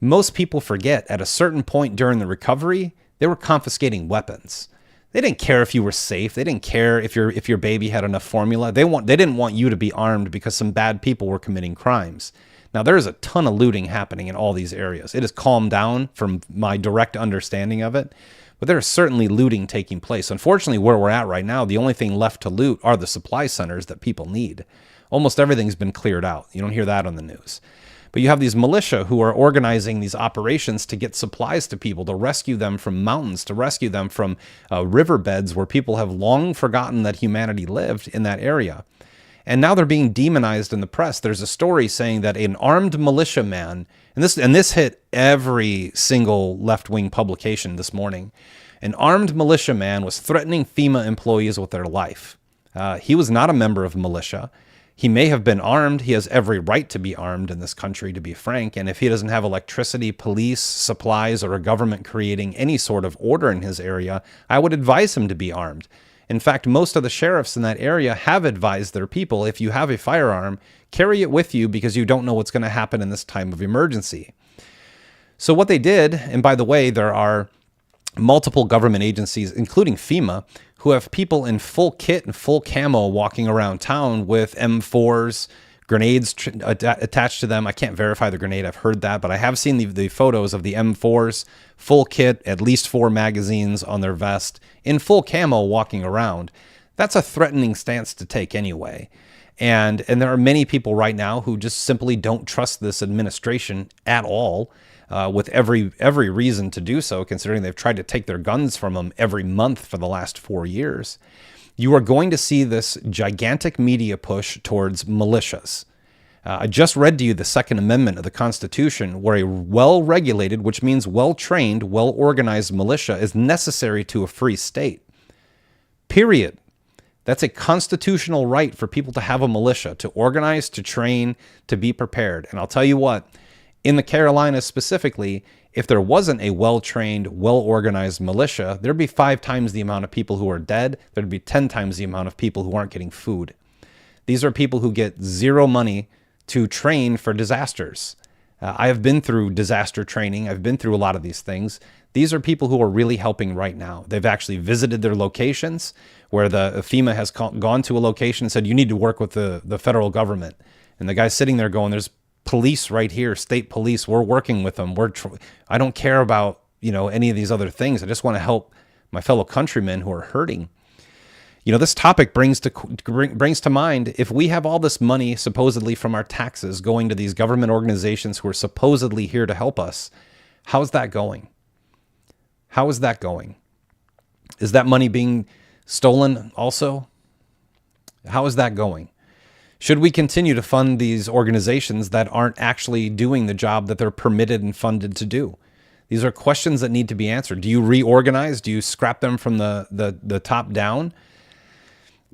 Speaker 1: Most people forget at a certain point during the recovery, they were confiscating weapons. They didn't care if you were safe. They didn't care if your baby had enough formula. They didn't want you to be armed because some bad people were committing crimes. Now, there is a ton of looting happening in all these areas. It has calmed down from my direct understanding of it, but there is certainly looting taking place. Unfortunately, where we're at right now, the only thing left to loot are the supply centers that people need. Almost everything's been cleared out. You don't hear that on the news. But you have these militia who are organizing these operations to get supplies to people, to rescue them from mountains, to rescue them from riverbeds where people have long forgotten that humanity lived in that area. And now they're being demonized in the press. There's a story saying that an armed militiaman, and this hit every single left-wing publication this morning, an armed militiaman was threatening FEMA employees with their life. He was not a member of militia. He may have been armed. He has every right to be armed in this country, to be frank. And if he doesn't have electricity, police, supplies, or a government creating any sort of order in his area, I would advise him to be armed. In fact, most of the sheriffs in that area have advised their people, if you have a firearm, carry it with you because you don't know what's going to happen in this time of emergency. So what they did, and by the way, there are multiple government agencies, including FEMA, who have people in full kit and full camo walking around town with M4s, grenades attached to them. I can't verify the grenade. I've heard that, but I have seen the photos of the M4s, full kit, at least 4 magazines on their vest, in full camo walking around. That's a threatening stance to take anyway. And there are many people right now who just simply don't trust this administration at all, with every reason to do so, considering they've tried to take their guns from them every month for the last 4 years. You are going to see this gigantic media push towards militias. I just read to you the Second Amendment of the Constitution, where a well-regulated, which means well-trained, well-organized militia is necessary to a free state. Period. That's a constitutional right for people to have a militia, to organize, to train, to be prepared. And I'll tell you what, in the Carolinas specifically, if there wasn't a well-trained, well-organized militia, there'd be 5 times the amount of people who are dead. There'd be 10 times the amount of people who aren't getting food. These are people who get zero money to train for disasters. I have been through disaster training. I've been through a lot of these things. These are people who are really helping right now. They've actually visited their locations where the FEMA has gone to a location and said, you need to work with the federal government. And the guy's sitting there going, there's police right here, state police. We're working with them. I don't care about, any of these other things. I just want to help my fellow countrymen who are hurting. This topic brings to mind, if we have all this money supposedly from our taxes going to these government organizations who are supposedly here to help us, how's that going? How is that going? Is that money being stolen also? How is that going? Should we continue to fund these organizations that aren't actually doing the job that they're permitted and funded to do? These are questions that need to be answered. Do you reorganize? Do you scrap them from the top down?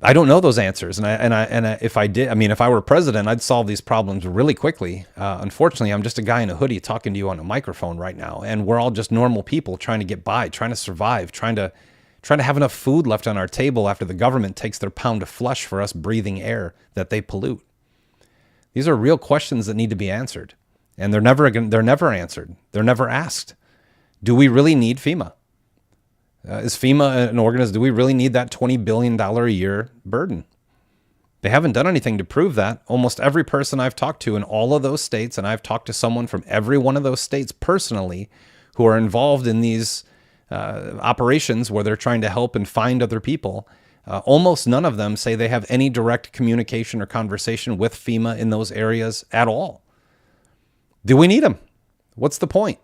Speaker 1: I don't know those answers. And if I did, if I were president, I'd solve these problems really quickly. Unfortunately, I'm just a guy in a hoodie talking to you on a microphone right now. And we're all just normal people trying to get by, trying to survive, trying to have enough food left on our table after the government takes their pound of flesh for us breathing air that they pollute. These are real questions that need to be answered. And they're never answered. They're never asked. Do we really need FEMA? Is FEMA an organization? Do we really need that $20 billion a year burden? They haven't done anything to prove that. Almost every person I've talked to in all of those states, and I've talked to someone from every one of those states personally who are involved in these operations where they're trying to help and find other people, almost none of them say they have any direct communication or conversation with FEMA in those areas at all. Do we need them? What's the point?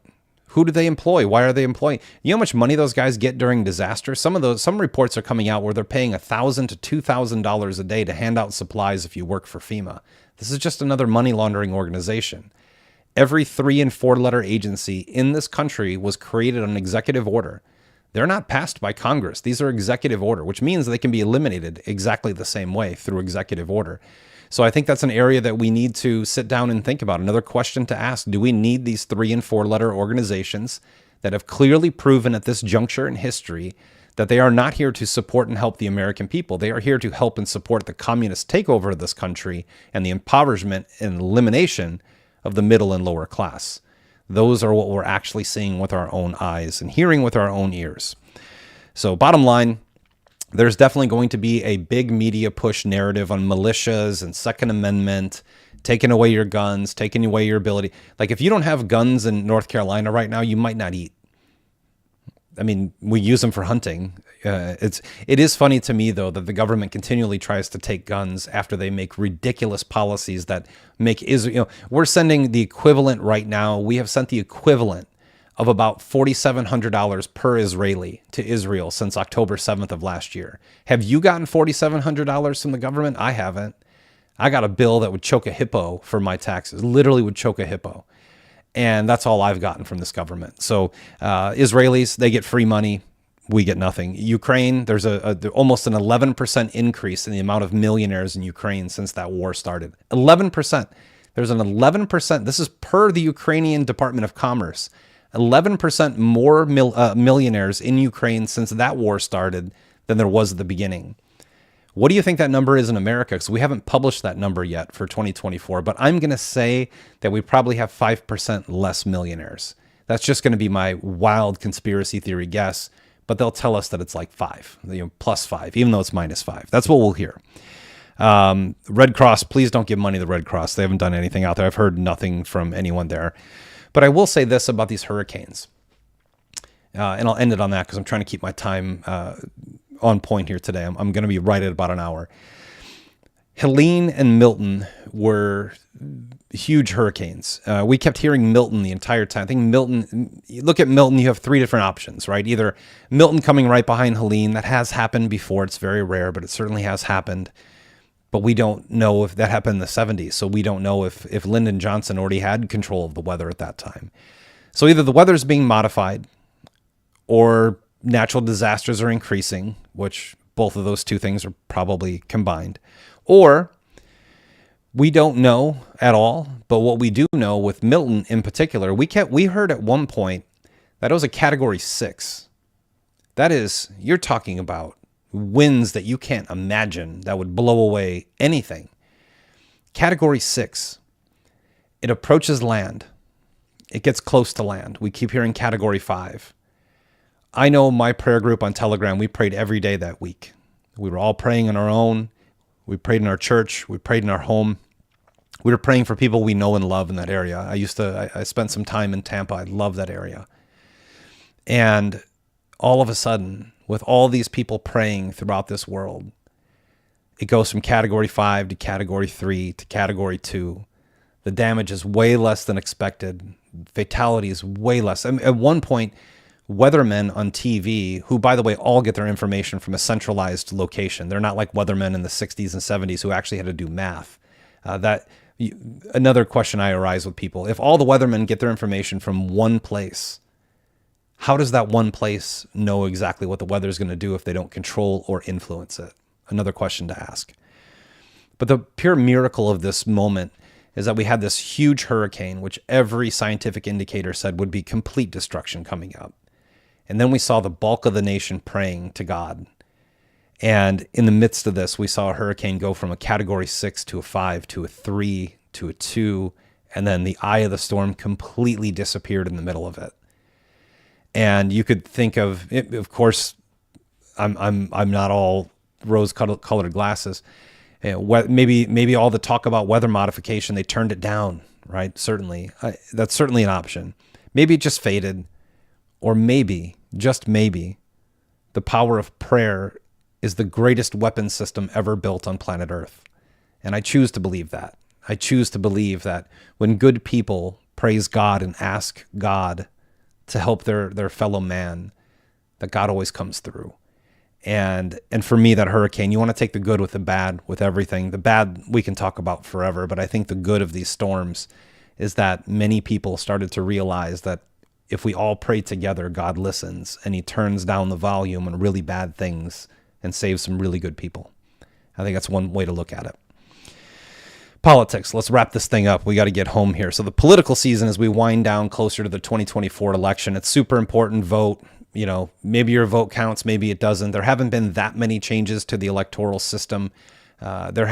Speaker 1: Who do they employ? Why are they employing? You know how much money those guys get during disaster? Some reports are coming out where they're paying $1,000 to $2,000 a day to hand out supplies if you work for FEMA. This is just another money laundering organization. Every 3- and 4-letter agency in this country was created on executive order. They're not passed by Congress. These are executive order, which means they can be eliminated exactly the same way through executive order. So I think that's an area that we need to sit down and think about. Another question to ask, do we need these 3- and 4-letter organizations that have clearly proven at this juncture in history that they are not here to support and help the American people. They are here to help and support the communist takeover of this country and the impoverishment and elimination of the middle and lower class. Those are what we're actually seeing with our own eyes and hearing with our own ears. So bottom line, there's definitely going to be a big media push narrative on militias and Second Amendment, taking away your guns, taking away your ability. Like if you don't have guns in North Carolina right now, you might not eat. I mean, we use them for hunting. It is funny to me, though, that the government continually tries to take guns after they make ridiculous policies that make Israel. We're sending the equivalent right now. We have sent the equivalent of about $4,700 per Israeli to Israel since October 7th of last year. Have you gotten $4,700 from the government? I haven't. I got a bill that would choke a hippo for my taxes, literally would choke a hippo. And that's all I've gotten from this government. So Israelis, they get free money. We get nothing. Ukraine, there's almost an 11% increase in the amount of millionaires in Ukraine since that war started. 11%. There's an 11%. This is per the Ukrainian Department of Commerce. 11% more millionaires in Ukraine since that war started than there was at the beginning. What do you think that number is in America? Because we haven't published that number yet for 2024, but I'm going to say that we probably have 5% less millionaires. That's just going to be my wild conspiracy theory guess, but they'll tell us that it's like 5, plus 5, even though it's minus 5. That's what we'll hear. Red Cross, please don't give money to the Red Cross. They haven't done anything out there. I've heard nothing from anyone there. But I will say this about these hurricanes, and I'll end it on that because I'm trying to keep my time on point here today. I'm going to be right at about an hour. Helene and Milton were huge hurricanes. We kept hearing Milton the entire time. I think Milton, you look at Milton, you have 3 different options, right? Either Milton coming right behind Helene. That has happened before. It's very rare, but it certainly has happened. But we don't know if that happened in the 70s. So we don't know if Lyndon Johnson already had control of the weather at that time. So either the weather's being modified or natural disasters are increasing, which both of those two things are probably combined, or we don't know at all. But what we do know with Milton in particular, we heard at one point that it was a category 6. That is, you're talking about winds that you can't imagine that would blow away anything. Category 6. It approaches land. It gets close to land. We keep hearing category 5. I know my prayer group on Telegram, we prayed every day that week. We were all praying on our own. We prayed in our church. We prayed in our home. We were praying for people we know and love in that area. I spent some time in Tampa. I love that area. And all of a sudden, with all these people praying throughout this world, it goes from category 5 to category 3 to category 2. The damage is way less than expected. Fatality is way less. I mean, at one point, weathermen on TV, who, by the way, all get their information from a centralized location. They're not like weathermen in the 60s and 70s who actually had to do math. Another question I arise with people. If all the weathermen get their information from one place, how does that one place know exactly what the weather is going to do if they don't control or influence it? Another question to ask. But the pure miracle of this moment is that we had this huge hurricane, which every scientific indicator said would be complete destruction coming up. And then we saw the bulk of the nation praying to God. And in the midst of this, we saw a hurricane go from a category 6 to a 5 to a 3 to a 2. And then the eye of the storm completely disappeared in the middle of it. And you could think of it, of course, I'm not all rose-colored glasses. Maybe all the talk about weather modification, they turned it down, right? Certainly. That's certainly an option. Maybe it just faded. Or maybe, just maybe, the power of prayer is the greatest weapon system ever built on planet Earth. And I choose to believe that. I choose to believe that when good people praise God and ask God to help their fellow man, that God always comes through. And for me, that hurricane, you want to take the good with the bad, with everything. The bad we can talk about forever, but I think the good of these storms is that many people started to realize that if we all pray together, God listens and he turns down the volume on really bad things and saves some really good people. I think that's one way to look at it. Politics. Let's wrap this thing up. We got to get home here. So the political season, as we wind down closer to the 2024 election, it's super important. Vote. Maybe your vote counts, maybe it doesn't. There haven't been that many changes to the electoral system. There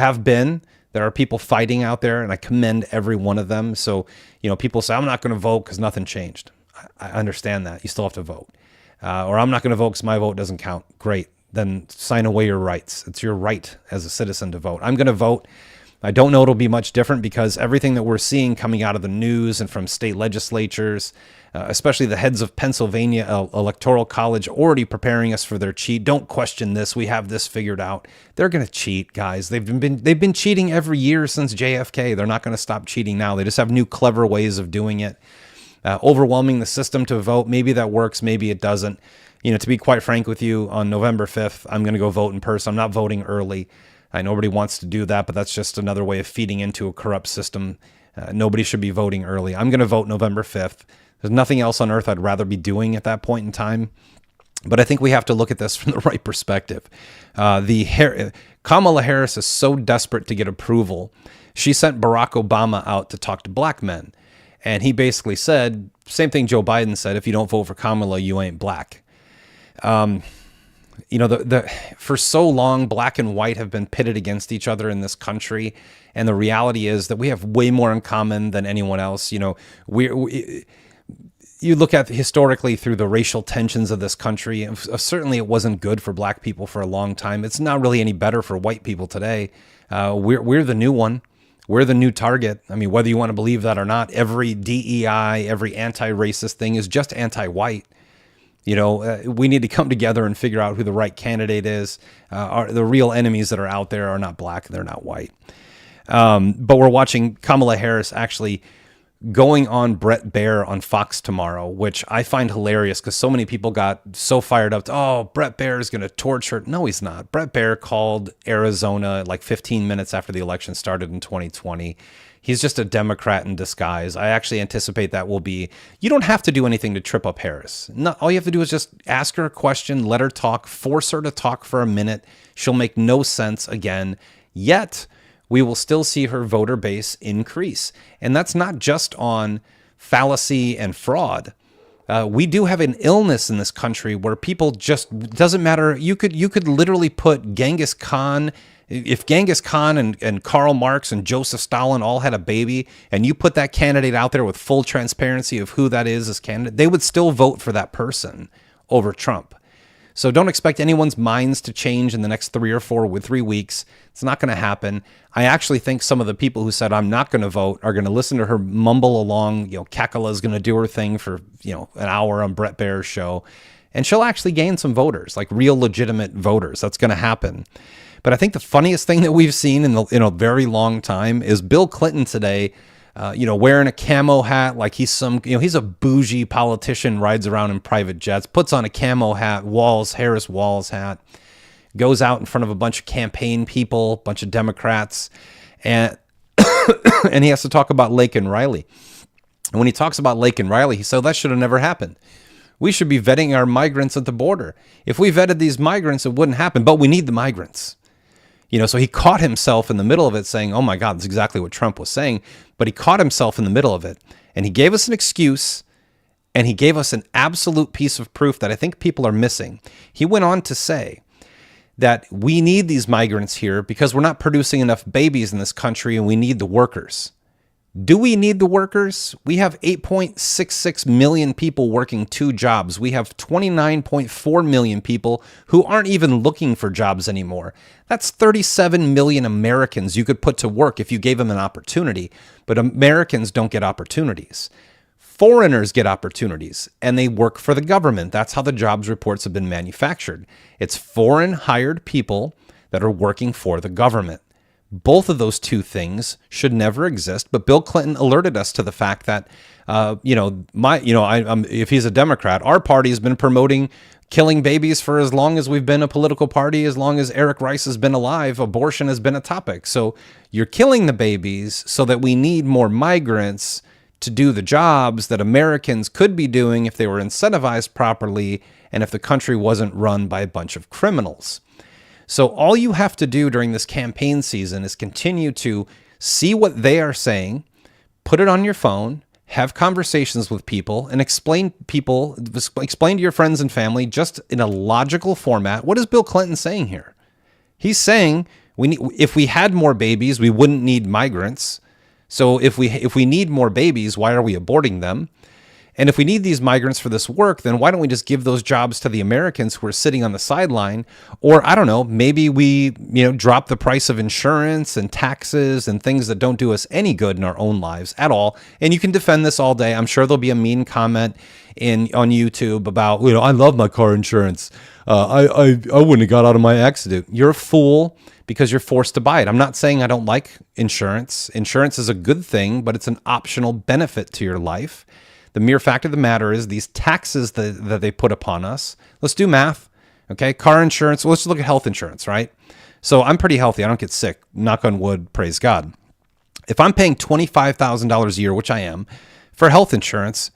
Speaker 1: are people fighting out there, and I commend every one of them. So, people say, I'm not going to vote because nothing changed. I understand that. You still have to vote. Or I'm not going to vote because my vote doesn't count. Great. Then sign away your rights. It's your right as a citizen to vote. I'm going to vote. I don't know it'll be much different because everything that we're seeing coming out of the news and from state legislatures, especially the heads of Pennsylvania Electoral College, already preparing us for their cheat. Don't question this. We have this figured out. They're going to cheat, guys. They've been cheating every year since JFK. They're not going to stop cheating now. They just have new clever ways of doing it. Overwhelming the system to vote. Maybe that works. Maybe it doesn't. To be quite frank with you, on November 5th, I'm going to go vote in person. I'm not voting early. Nobody wants to do that, but that's just another way of feeding into a corrupt system. Nobody should be voting early. I'm going to vote November 5th. There's nothing else on earth I'd rather be doing at that point in time. But I think we have to look at this from the right perspective. Kamala Harris is so desperate to get approval. She sent Barack Obama out to talk to black men. And he basically said, same thing Joe Biden said, if you don't vote for Kamala, you ain't black. For so long, black and white have been pitted against each other in this country. And the reality is that we have way more in common than anyone else. You look at historically through the racial tensions of this country, and certainly it wasn't good for black people for a long time. It's not really any better for white people today. We're the new one. We're the new target. I mean, whether you want to believe that or not, every DEI, every anti-racist thing is just anti-white. We need to come together and figure out who the right candidate is. The real enemies that are out there are not black, they're not white. But we're watching Kamala Harris actually going on Bret Baier on Fox tomorrow, which I find hilarious because so many people got so fired up. Oh, Bret Baier is going to torture. No, he's not. Bret Baier called Arizona like 15 minutes after the election started in 2020. He's just a Democrat in disguise. I actually anticipate that will be, you don't have to do anything to trip up Harris. No, all you have to do is just ask her a question, let her talk, force her to talk for a minute. She'll make no sense again. Yet, we will still see her voter base increase. And that's not just on fallacy and fraud. We do have an illness in this country where people just, doesn't matter. You could literally put Genghis Khan. If Genghis Khan and Karl Marx and Joseph Stalin all had a baby, and you put that candidate out there with full transparency of who that is as candidate, they would still vote for that person over Trump. So don't expect anyone's minds to change in the next 3 weeks. It's not going to happen. I actually think some of the people who said, I'm not going to vote, are going to listen to her mumble along. Kakala's going to do her thing for, an hour on Bret Baier's show. And she'll actually gain some voters, like real legitimate voters. That's going to happen. But I think the funniest thing that we've seen in a very long time is Bill Clinton today, wearing a camo hat like he's he's a bougie politician, rides around in private jets, puts on a camo hat, Harris Walls hat, goes out in front of a bunch of campaign people, a bunch of Democrats, and and he has to talk about Laken Riley. And when he talks about Laken Riley, he said, that should have never happened. We should be vetting our migrants at the border. If we vetted these migrants, it wouldn't happen, but we need the migrants. So he caught himself in the middle of it saying, oh my God, that's exactly what Trump was saying. But he caught himself in the middle of it. And he gave us an excuse, and he gave us an absolute piece of proof that I think people are missing. He went on to say that we need these migrants here because we're not producing enough babies in this country, and we need the workers. Do we need the workers? We have 8.66 million people working 2 jobs. We have 29.4 million people who aren't even looking for jobs anymore. That's 37 million Americans you could put to work if you gave them an opportunity. But Americans don't get opportunities. Foreigners get opportunities, and they work for the government. That's how the jobs reports have been manufactured. It's foreign hired people that are working for the government. Both of those two things should never exist. But Bill Clinton alerted us to the fact that, if he's a Democrat, our party has been promoting killing babies for as long as we've been a political party, as long as Eric Rice has been alive. Abortion has been a topic. So you're killing the babies so that we need more migrants to do the jobs that Americans could be doing if they were incentivized properly and if the country wasn't run by a bunch of criminals. So all you have to do during this campaign season is continue to see what they are saying, put it on your phone, have conversations with people and explain to your friends and family just in a logical format. What is Bill Clinton saying here? He's saying if we had more babies, we wouldn't need migrants. So if we need more babies, why are we aborting them? And if we need these migrants for this work, then why don't we just give those jobs to the Americans who are sitting on the sideline? Or I don't know, maybe we, drop the price of insurance and taxes and things that don't do us any good in our own lives at all. And you can defend this all day. I'm sure there'll be a mean comment on YouTube about, I love my car insurance. I wouldn't have got out of my accident. You're a fool because you're forced to buy it. I'm not saying I don't like insurance. Insurance is a good thing, but it's an optional benefit to your life. The mere fact of the matter is these taxes that they put upon us. Let's do math, okay? Car insurance. Well, let's look at health insurance, right? So I'm pretty healthy. I don't get sick. Knock on wood, praise God. If I'm paying $25,000 a year, which I am, for health insurance,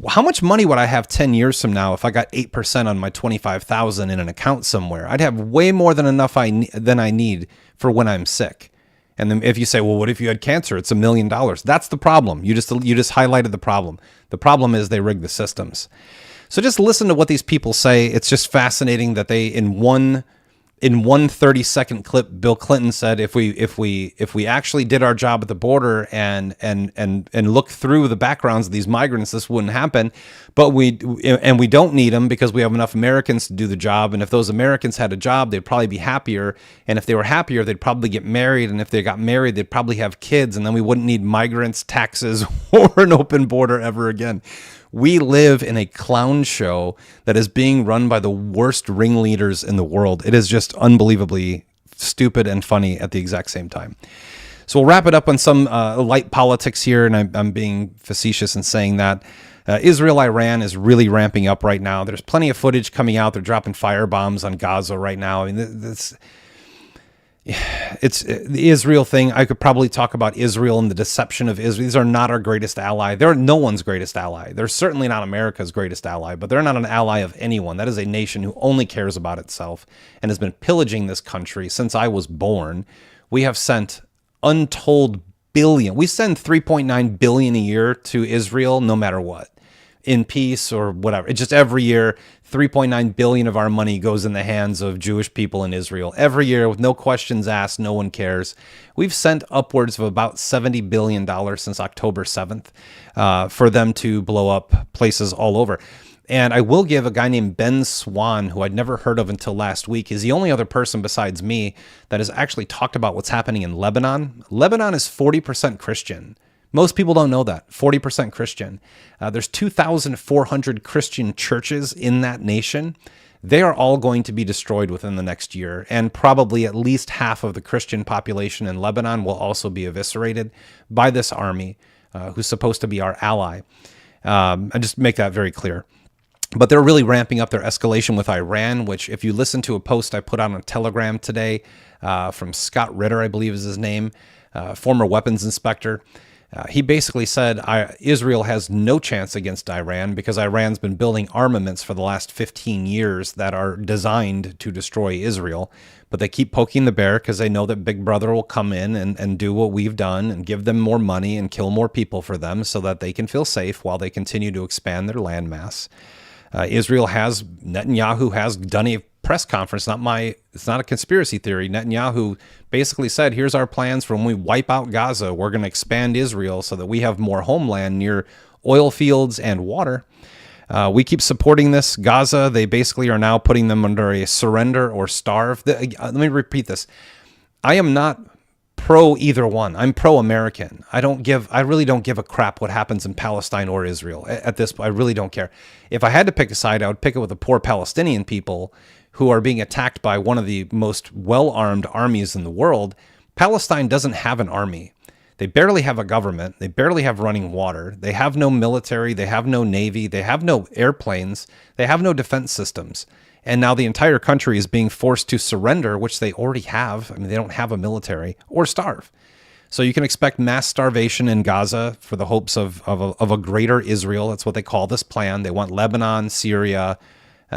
Speaker 1: how much money would I have 10 years from now if I got 8% on my $25,000 in an account somewhere? I'd have way more than enough than I need for when I'm sick. And then if you say, well, what if you had cancer? It's $1 million. That's the problem. You just highlighted the problem. The problem is they rig the systems. So just listen to what these people say. It's just fascinating that they in one 30-second clip, Bill Clinton said, if we actually did our job at the border and look through the backgrounds of these migrants, this wouldn't happen. But we don't need them because we have enough Americans to do the job. And if those Americans had a job, they'd probably be happier. And if they were happier, they'd probably get married. And if they got married, they'd probably have kids. And then we wouldn't need migrants, taxes, or an open border ever again. We live in a clown show that is being run by the worst ringleaders in the world. It is just unbelievably stupid and funny at the exact same time. So we'll wrap it up on some light politics here, and I'm being facetious in saying that. Israel-Iran is really ramping up right now. There's plenty of footage coming out. They're dropping firebombs on Gaza right now. I mean, it's the Israel thing. I could probably talk about Israel and the deception of Israel. These are not our greatest ally. They're no one's greatest ally. They're certainly not America's greatest ally, but they're not an ally of anyone. That is a nation who only cares about itself and has been pillaging this country since I was born. We have sent untold billion. We send 3.9 billion a year to Israel no matter what. In peace or whatever. It's just every year, 3.9 billion of our money goes in the hands of Jewish people in Israel. Every year, with no questions asked, no one cares. We've sent upwards of about $70 billion since October 7th for them to blow up places all over. And I will give a guy named Ben Swan, who I'd never heard of until last week. He's the only other person besides me that has actually talked about what's happening in Lebanon. Lebanon is 40% Christian. Most people don't know that. 40% Christian. There's 2,400 Christian churches in that nation. They are all going to be destroyed within the next year, and probably at least half of the Christian population in Lebanon will also be eviscerated by this army, who's supposed to be our ally. I just make that very clear. But they're really ramping up their escalation with Iran, which if you listen to a post I put out on Telegram today from Scott Ritter, I believe is his name, former weapons inspector, he basically said Israel has no chance against Iran because Iran's been building armaments for the last 15 years that are designed to destroy Israel. But they keep poking the bear because they know that Big Brother will come in and do what we've done and give them more money and kill more people for them so that they can feel safe while they continue to expand their landmass. Netanyahu has done a press conference. It's not a conspiracy theory. Netanyahu basically said, here's our plans for when we wipe out Gaza. We're going to expand Israel so that we have more homeland near oil fields and water. We keep supporting this. Gaza, they basically are now putting them under a surrender or starve. Let me repeat this. I am not pro either one. I'm pro-American. I really don't give a crap what happens in Palestine or Israel. At this point, I really don't care. If I had to pick a side, I would pick it with the poor Palestinian people who are being attacked by one of the most well-armed armies in the world. Palestine doesn't have an army. They barely have a government. They barely have running water. They have no military. They have no navy. They have no airplanes. They have no defense systems. And now the entire country is being forced to surrender, which they already have. I mean, they don't have a military, or starve. So you can expect mass starvation in Gaza for the hopes of a greater Israel. That's what they call this plan. They want Lebanon, Syria.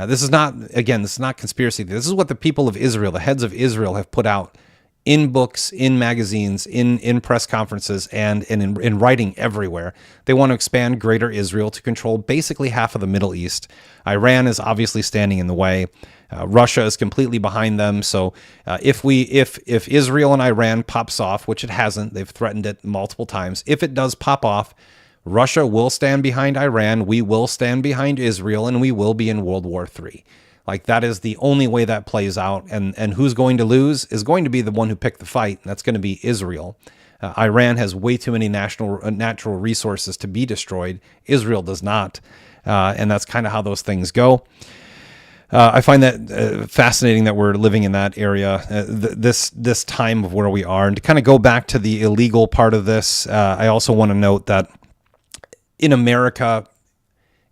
Speaker 1: This is not conspiracy. This is what the people of Israel, the heads of Israel, have put out in books, in magazines, in press conferences, and in writing everywhere. They want to expand Greater Israel to control basically half of the Middle East. Iran is obviously standing in the way. Russia is completely behind them. So if Israel and Iran pops off, which it hasn't, they've threatened it multiple times. If it does pop off, Russia will stand behind Iran. We will stand behind Israel, and we will be in World War III. Like, that is the only way that plays out. And who's going to lose is going to be the one who picked the fight. And that's going to be Israel. Iran has way too many natural resources to be destroyed. Israel does not. And that's kind of how those things go. I find that fascinating that we're living in that area, this time of where we are. And to kind of go back to the illegal part of this, I also want to note that in America,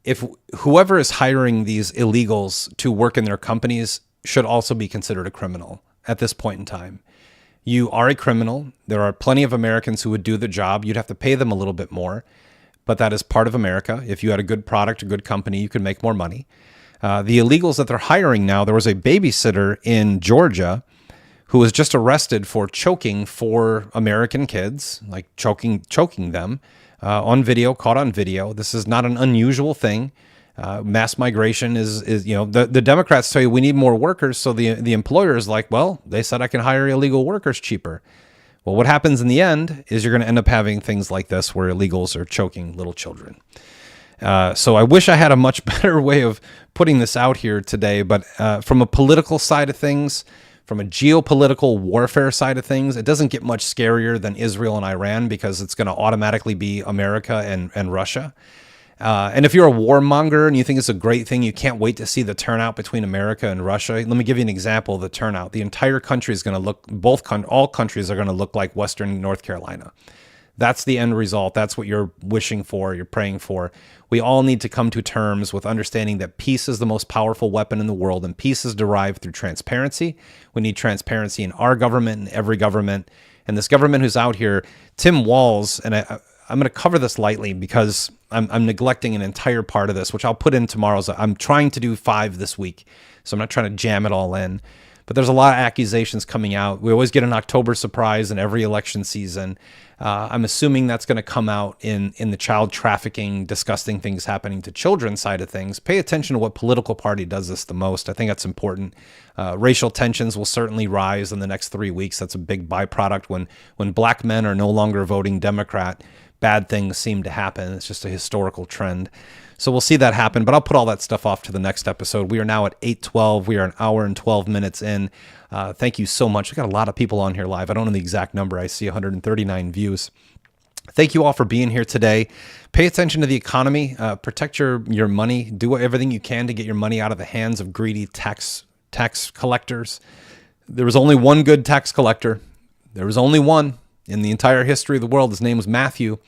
Speaker 1: if whoever is hiring these illegals to work in their companies should also be considered a criminal at this point in time. You are a criminal. There are plenty of Americans who would do the job. You'd have to pay them a little bit more, but that is part of America. If you had a good product, a good company, you could make more money. The illegals that they're hiring now, there was a babysitter in Georgia who was just arrested for choking 4 American kids, like choking them on video, caught on video. This is not an unusual thing. Mass migration is the Democrats tell you we need more workers. So the employer is like, well, they said I can hire illegal workers cheaper. Well, what happens in the end is you're going to end up having things like this where illegals are choking little children. So I wish I had a much better way of putting this out here today, but from a political side of things, from a geopolitical warfare side of things, it doesn't get much scarier than Israel and Iran because it's going to automatically be America and Russia. And if you're a warmonger and you think it's a great thing, you can't wait to see the turnout between America and Russia. Let me give you an example of the turnout. The entire country is going to look, all countries are going to look like Western North Carolina. That's the end result. That's what you're wishing for, you're praying for. We all need to come to terms with understanding that peace is the most powerful weapon in the world, and peace is derived through transparency. We need transparency in our government and every government. And this government who's out here, Tim Walz, and I'm going to cover this lightly because I'm neglecting an entire part of this, which I'll put in tomorrow's. I'm trying to do 5 this week, so I'm not trying to jam it all in. But there's a lot of accusations coming out. We always get an October surprise in every election season. I'm assuming that's going to come out in the child trafficking, disgusting things happening to children side of things. Pay attention to what political party does this the most. I think that's important. Racial tensions will certainly rise in the next 3 weeks. That's a big byproduct. When black men are no longer voting Democrat, bad things seem to happen. It's just a historical trend. So we'll see that happen, but I'll put all that stuff off to the next episode. We are now at 8:12. We are an hour and 12 minutes in. Thank you so much. We got a lot of people on here live. I don't know the exact number. I see 139 views. Thank you all for being here today. Pay attention to the economy. Protect your money. Do everything you can to get your money out of the hands of greedy tax collectors. There was only one good tax collector. There was only one in the entire history of the world. His name was Matthew,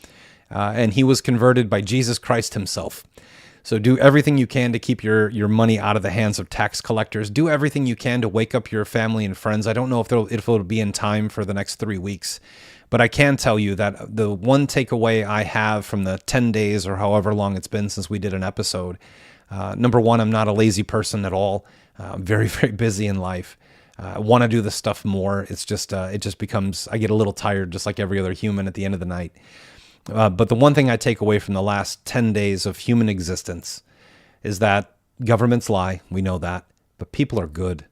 Speaker 1: and he was converted by Jesus Christ himself. So do everything you can to keep your money out of the hands of tax collectors. Do everything you can to wake up your family and friends. I don't know if it'll be in time for the next 3 weeks, but I can tell you that the one takeaway I have from the 10 days or however long it's been since we did an episode, number one, I'm not a lazy person at all. I'm very, very busy in life. I want to do this stuff more. It's just, it just becomes, I get a little tired just like every other human at the end of the night. But the one thing I take away from the last 10 days of human existence is that governments lie. We know that. But people are good.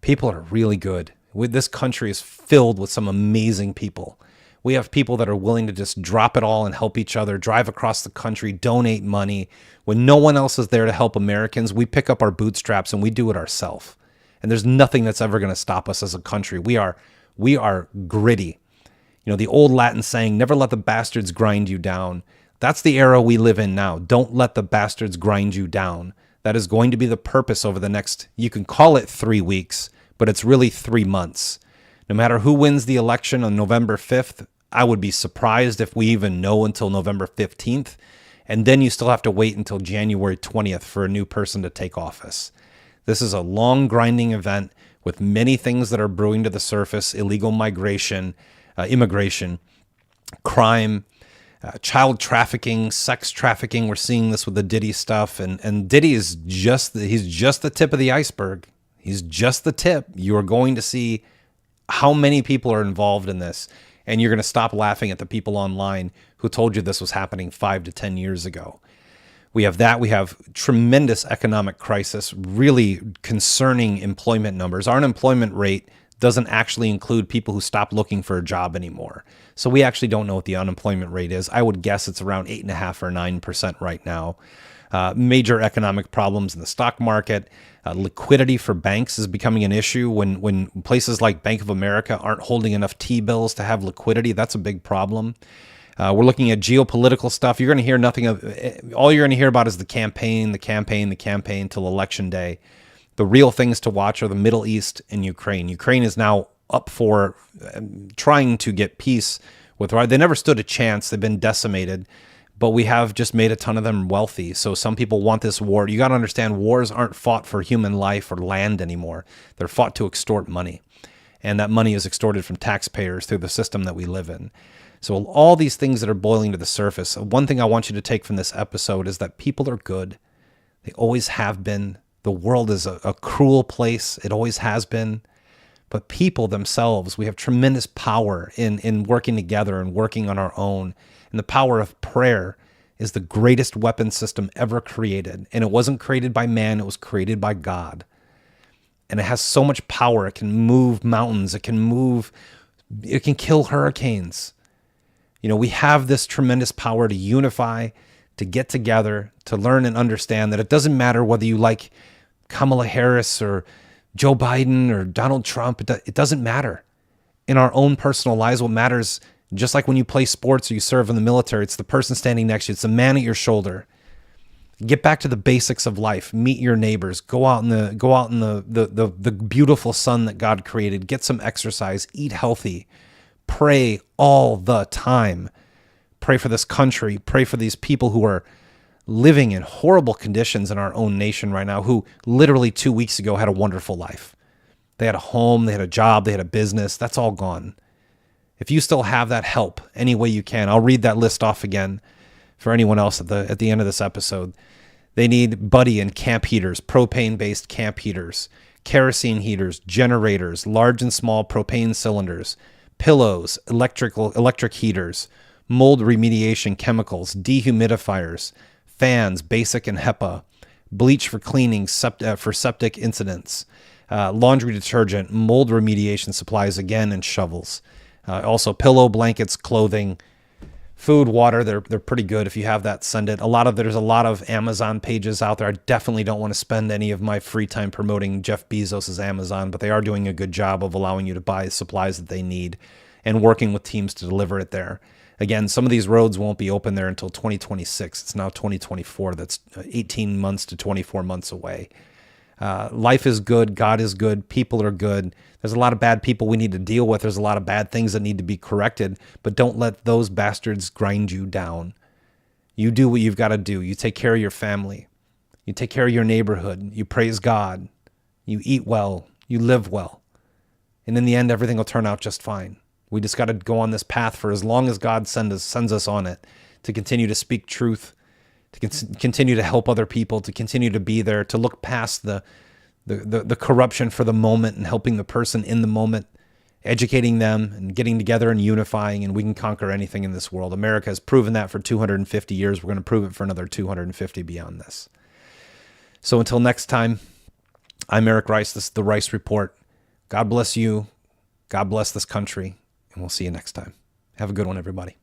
Speaker 1: People are really good. This country is filled with some amazing people. We have people that are willing to just drop it all and help each other, drive across the country, donate money. When no one else is there to help Americans, we pick up our bootstraps and we do it ourselves. And there's nothing that's ever going to stop us as a country. We are gritty. You know, the old Latin saying, never let the bastards grind you down. That's the era we live in now. Don't let the bastards grind you down. That is going to be the purpose over the next, you can call it 3 weeks, but it's really 3 months. No matter who wins the election on November 5th, I would be surprised if we even know until November 15th. And then you still have to wait until January 20th for a new person to take office. This is a long grinding event with many things that are brewing to the surface: illegal migration, immigration, crime, child trafficking, sex trafficking. We're seeing this with the Diddy stuff, and Diddy is he's just the tip of the iceberg. He's just the tip. You are going to see how many people are involved in this, and you're going to stop laughing at the people online who told you this was happening 5 to 10 years ago. We have that. We have tremendous economic crisis, really concerning employment numbers. Our unemployment rate doesn't actually include people who stop looking for a job anymore. So we actually don't know what the unemployment rate is. I would guess it's around 8.5 or 9% right now. Major economic problems in the stock market. Liquidity for banks is becoming an issue when places like Bank of America aren't holding enough T-bills to have liquidity. That's a big problem. We're looking at geopolitical stuff. You're going to hear nothing of, all you're going to hear about is the campaign till election day. The real things to watch are the Middle East and Ukraine. Ukraine is now up for trying to get peace with Russia. They never stood a chance. They've been decimated, but we have just made a ton of them wealthy. So some people want this war. You got to understand, wars aren't fought for human life or land anymore. They're fought to extort money. And that money is extorted from taxpayers through the system that we live in. So all these things that are boiling to the surface, one thing I want you to take from this episode is that people are good. They always have been. The world is a cruel place. It always has been. But people themselves, we have tremendous power in working together and working on our own. And the power of prayer is the greatest weapon system ever created. And it wasn't created by man. It was created by God. And it has so much power. It can move mountains. It can kill hurricanes. You know, we have this tremendous power to unify, to get together, to learn and understand that it doesn't matter whether you like Kamala Harris or Joe Biden or Donald Trump. It doesn't matter. In our own personal lives, what matters, just like when you play sports or you serve in the military, it's the person standing next to you. It's the man at your shoulder. Get back to the basics of life. Meet your neighbors. Go out in the beautiful sun that God created. Get some exercise. Eat healthy. Pray all the time. Pray for this country. Pray for these people who are living in horrible conditions in our own nation right now, who literally 2 weeks ago had a wonderful life. They had a home, they had a job, they had a business. That's all gone. If you still have that, help any way you can. I'll read that list off again for anyone else at the end of this episode. They need buddy and camp heaters, propane-based camp heaters, kerosene heaters, generators, large and small propane cylinders, pillows, electric heaters, mold remediation chemicals, dehumidifiers, fans, basic and HEPA, bleach for cleaning, for septic incidents, laundry detergent, mold remediation supplies again, and shovels. Also pillow, blankets, clothing, food, water. They're pretty good. If you have that, send it. There's a lot of Amazon pages out there. I definitely don't want to spend any of my free time promoting Jeff Bezos's Amazon, but they are doing a good job of allowing you to buy supplies that they need and working with teams to deliver it there. Again, some of these roads won't be open there until 2026. It's now 2024. That's 18 months to 24 months away. Life is good. God is good. People are good. There's a lot of bad people we need to deal with. There's a lot of bad things that need to be corrected, but don't let those bastards grind you down. You do what you've got to do. You take care of your family. You take care of your neighborhood. You praise God. You eat well. You live well. And in the end, everything will turn out just fine. We just got to go on this path for as long as God sends us on it, to continue to speak truth, to continue to help other people, to continue to be there, to look past the corruption for the moment and helping the person in the moment, educating them and getting together and unifying, and we can conquer anything in this world. America has proven that for 250 years. We're going to prove it for another 250 beyond this. So until next time, I'm Eric Rice. This is the Rice Report. God bless you. God bless this country. And we'll see you next time. Have a good one, everybody.